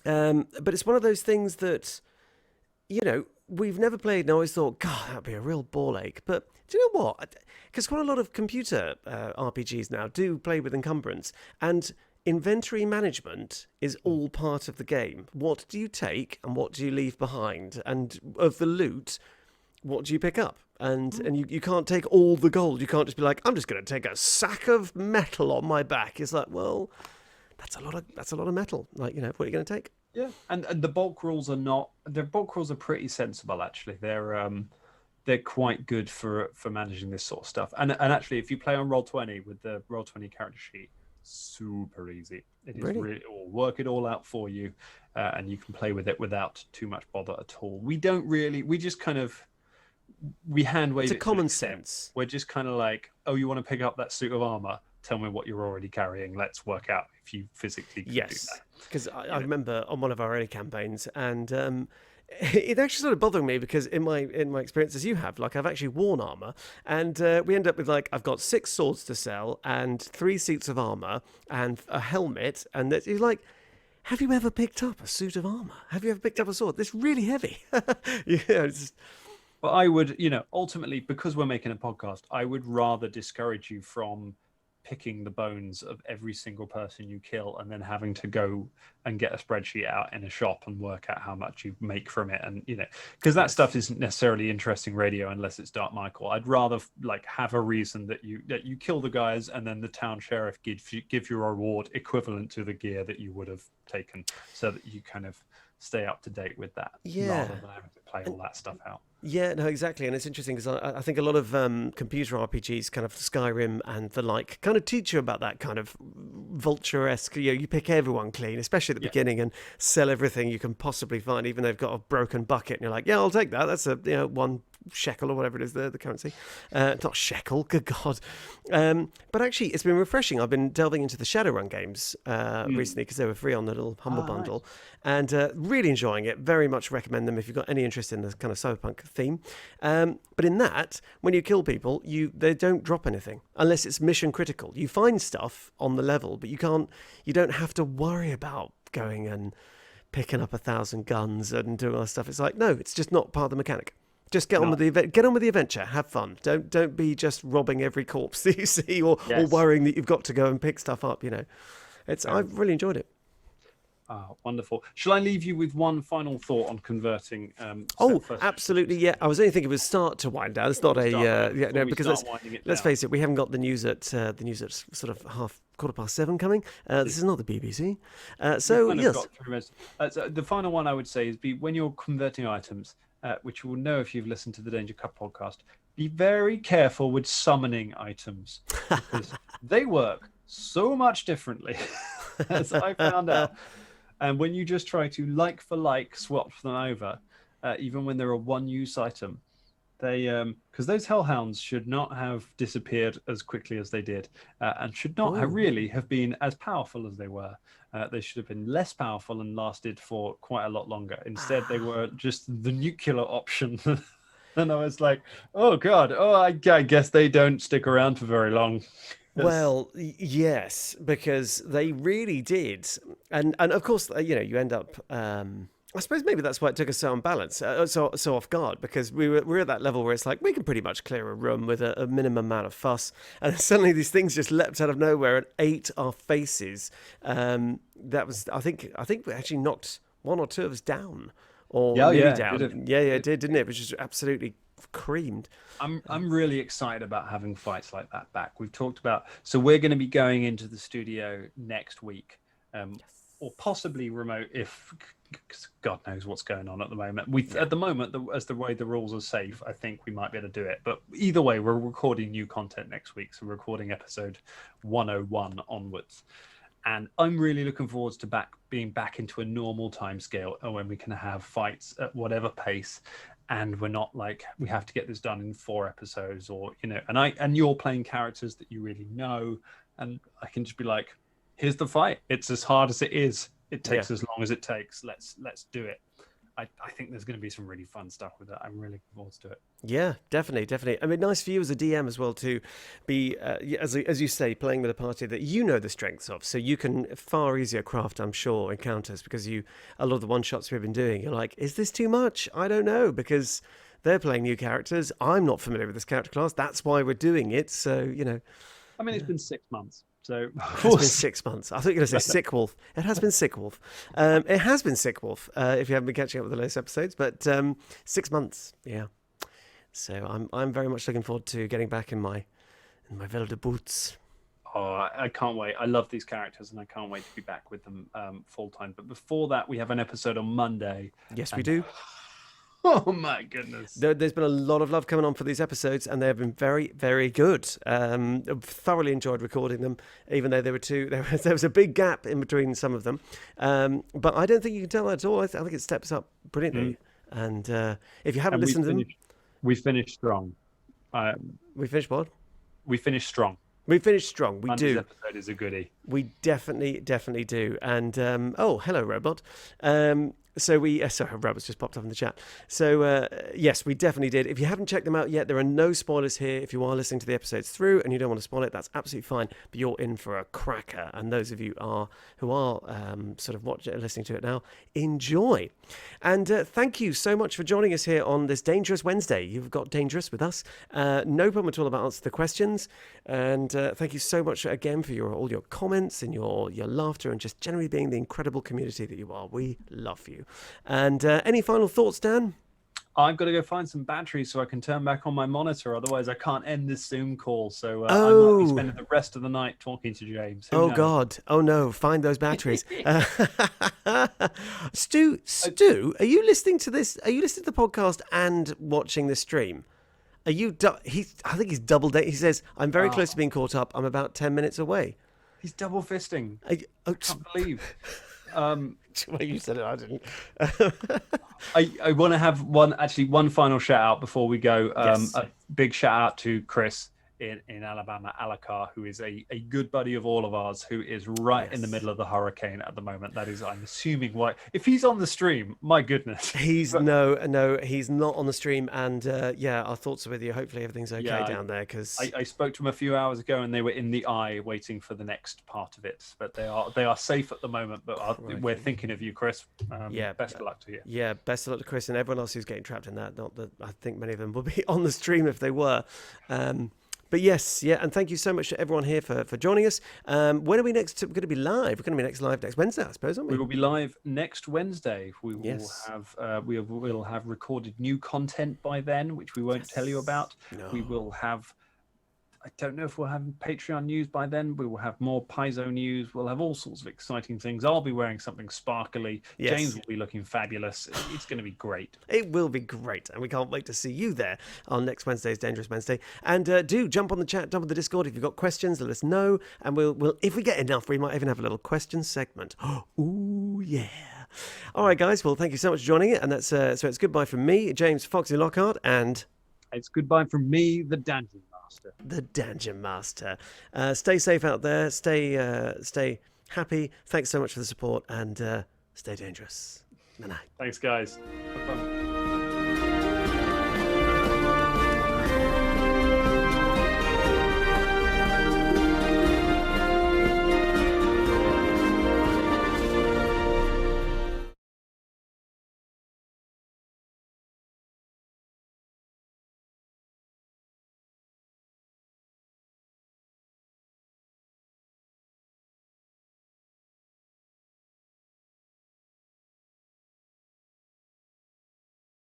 But it's one of those things that, we've never played, and I always thought, God, that'd be a real ball ache. But do you know what? Because quite a lot of computer RPGs now do play with encumbrance, and inventory management is all part of the game. What do you take and what do you leave behind? And of the loot, what do you pick up? And you can't take all the gold. You can't just be like, "I'm just going to take a sack of metal on my back." It's like, well, that's a lot of metal. Like, what are you going to take? Yeah, and the bulk rules are pretty sensible, actually. They're quite good for managing this sort of stuff. And actually, if you play on Roll20 with the Roll20 character sheet, super easy. It is really, it will work it all out for you, and you can play with it without too much bother at all. We just kind of hand wave. It's a common sense. We're just kind of like, "Oh, you want to pick up that suit of armor? Tell me what you're already carrying. Let's work out if you physically can do that." Because I remember on one of our early campaigns, and it actually started bothering me because in my experience as you have, like, I've actually worn armor, and we end up with, like, I've got 6 swords to sell and 3 suits of armor and a helmet, and you're like, have you ever picked up a suit of armor? Have you ever picked up a sword? It's really heavy. But I would, ultimately, because we're making a podcast, I would rather discourage you from picking the bones of every single person you kill and then having to go and get a spreadsheet out in a shop and work out how much you make from it. And, because that stuff isn't necessarily interesting radio unless it's Dark Michael. I'd rather like have a reason that you kill the guys and then the town sheriff give you a reward equivalent to the gear that you would have taken, so that you kind of stay up to date with that rather than having to play all that stuff out. Yeah, no, exactly. And it's interesting because I think a lot of computer RPGs, kind of Skyrim and the like, kind of teach you about that kind of vulture-esque, you pick everyone clean, especially at the beginning, and sell everything you can possibly find, even though they've got a broken bucket. And you're like, yeah, I'll take that. That's a 1 shekel or whatever it is, the currency. Not shekel, good God. But actually, it's been refreshing. I've been delving into the Shadowrun games recently because they were free on the little Humble Bundle. Nice. And really enjoying it. Very much recommend them if you've got any interest in the kind of cyberpunk theme. But in that, when you kill people, they don't drop anything unless it's mission critical. You find stuff on the level, but you don't have to worry about going and picking up 1,000 guns and doing all that stuff. It's like, no, it's just not part of the mechanic. Just get on with the adventure. Have fun. Don't be just robbing every corpse that you see or worrying that you've got to go and pick stuff up. I've really enjoyed it. Oh, wonderful. Shall I leave you with one final thought on converting? Absolutely. Yeah, I was only thinking it would start to wind down. It's not because let's face it, we haven't got the news at sort of 7:15 coming. This is not the BBC. So the final one I would say is when you're converting items, which you will know if you've listened to the Danger Cup podcast, be very careful with summoning items because they work so much differently, as I found out. And when you just try to like for like swap them over, even when they're a one-use item, they because those hellhounds should not have disappeared as quickly as they did, and should not have been as powerful as they were. They should have been less powerful and lasted for quite a lot longer. Instead, they were just the nuclear option. And I was like, oh God, I guess they don't stick around for very long. Well, yes, because they really did, and of course, you end up. I suppose maybe that's why it took us so unbalanced, so off guard, because we're at that level where it's like we can pretty much clear a room with a minimum amount of fuss, and then suddenly these things just leapt out of nowhere and ate our faces. That was, I think we actually knocked one or two of us down, or nearly down. It did, didn't it? Which is absolutely creamed. I'm really excited about having fights like that back. We've talked about, so we're going to be going into the studio next week, or possibly remote if God knows what's going on at the moment. At the moment, as the way the rules are safe, I think we might be able to do it. But either way, we're recording new content next week, so we're recording episode 101 onwards. And I'm really looking forward to being back into a normal timescale when we can have fights at whatever pace. And we're not like, we have to get this done in 4 episodes, or, and you're playing characters that you really know. And I can just be like, here's the fight. It's as hard as it is. It takes as long as it takes. Let's do it. I think there's going to be some really fun stuff with that. I'm really looking forward to it. Yeah, definitely. I mean, nice for you as a DM as well to be, as you say, playing with a party that you know the strengths of, so you can far easier craft, I'm sure, encounters, because a lot of the one-shots we've been doing, you're like, is this too much? I don't know, because they're playing new characters. I'm not familiar with this character class. That's why we're doing it, so, I mean, it's been 6 months. So it's been 6 months. I thought you were going to say Sick Wolf. It has been Sick Wolf. It has been Sick Wolf, if you haven't been catching up with the latest episodes. But 6 months, yeah. So I'm very much looking forward to getting back in my Villa de Boots. Oh, I can't wait. I love these characters, and I can't wait to be back with them full time. But before that, we have an episode on Monday. Yes, we do. Oh my goodness! There's been a lot of love coming on for these episodes, and they have been very, very good. I've thoroughly enjoyed recording them, even though there was a big gap in between some of them. But I don't think you can tell that at all. I think it steps up brilliantly. And if you haven't listened to them, we finished strong. We finished what? We finished strong. We finished strong. We Monday's do. Episode is a goodie. We definitely do. And hello, robot. So we, sorry, Robert's just popped up in the chat. So yes, we definitely did. If you haven't checked them out yet, there are no spoilers here. If you are listening to the episodes through and you don't want to spoil it, that's absolutely fine. But you're in for a cracker. And those of you who are sort of listening to it now, enjoy. And thank you so much for joining us here on this Dangerous Wednesday. You've got Dangerous with us. No problem at all about answering the questions. And thank you so much again for all your comments and your laughter and just generally being the incredible community that you are. We love you. And any final thoughts, Dan? I've got to go find some batteries so I can turn back on my monitor. Otherwise, I can't end this Zoom call. So I might be spending the rest of the night talking to James. Who knows? God. Oh, no. Find those batteries. Stu, are you listening to this? Are you listening to the podcast and watching the stream? Are you? I think he's double date. He says, I'm very close to being caught up. I'm about 10 minutes away. He's double fisting. I can't believe. Well, you said it, I didn't. I want to have one final shout out before we go. Yes. A big shout out to Chris in Alabama, Alacar, who is a good buddy of all of ours, who is right in the middle of the hurricane at the moment. That is, I'm assuming, why. If he's on the stream, my goodness. No, he's not on the stream. And our thoughts are with you. Hopefully everything's okay down there. Because I spoke to him a few hours ago, and they were in the eye waiting for the next part of it. But they are safe at the moment. But we're thinking of you, Chris. Best of luck to you. Yeah, best of luck to Chris and everyone else who's getting trapped in that. Not that I think many of them will be on the stream if they were. But yes, and thank you so much to everyone here for joining us. When are we next going to be live? We're going to be live next Wednesday, I suppose, aren't we? We will be live next Wednesday. We will have recorded new content by then, which we won't tell you about. No. We will have, I don't know if we'll have Patreon news by then. We will have more Paizo news. We'll have all sorts of exciting things. I'll be wearing something sparkly. Yes. James will be looking fabulous. It's going to be great. It will be great. And we can't wait to see you there on next Wednesday's Dangerous Wednesday. And do jump on the chat, jump on the Discord. If you've got questions, let us know. And we'll if we get enough, we might even have a little question segment. Ooh, yeah. All right, guys. Well, thank you so much for joining it. And that's so it's goodbye from me, James Foxy Lockhart, and it's goodbye from me, the Dungeon Master. The Dungeon Master. Stay safe out there. Stay happy. Thanks so much for the support, and stay dangerous. Good night. Thanks, guys.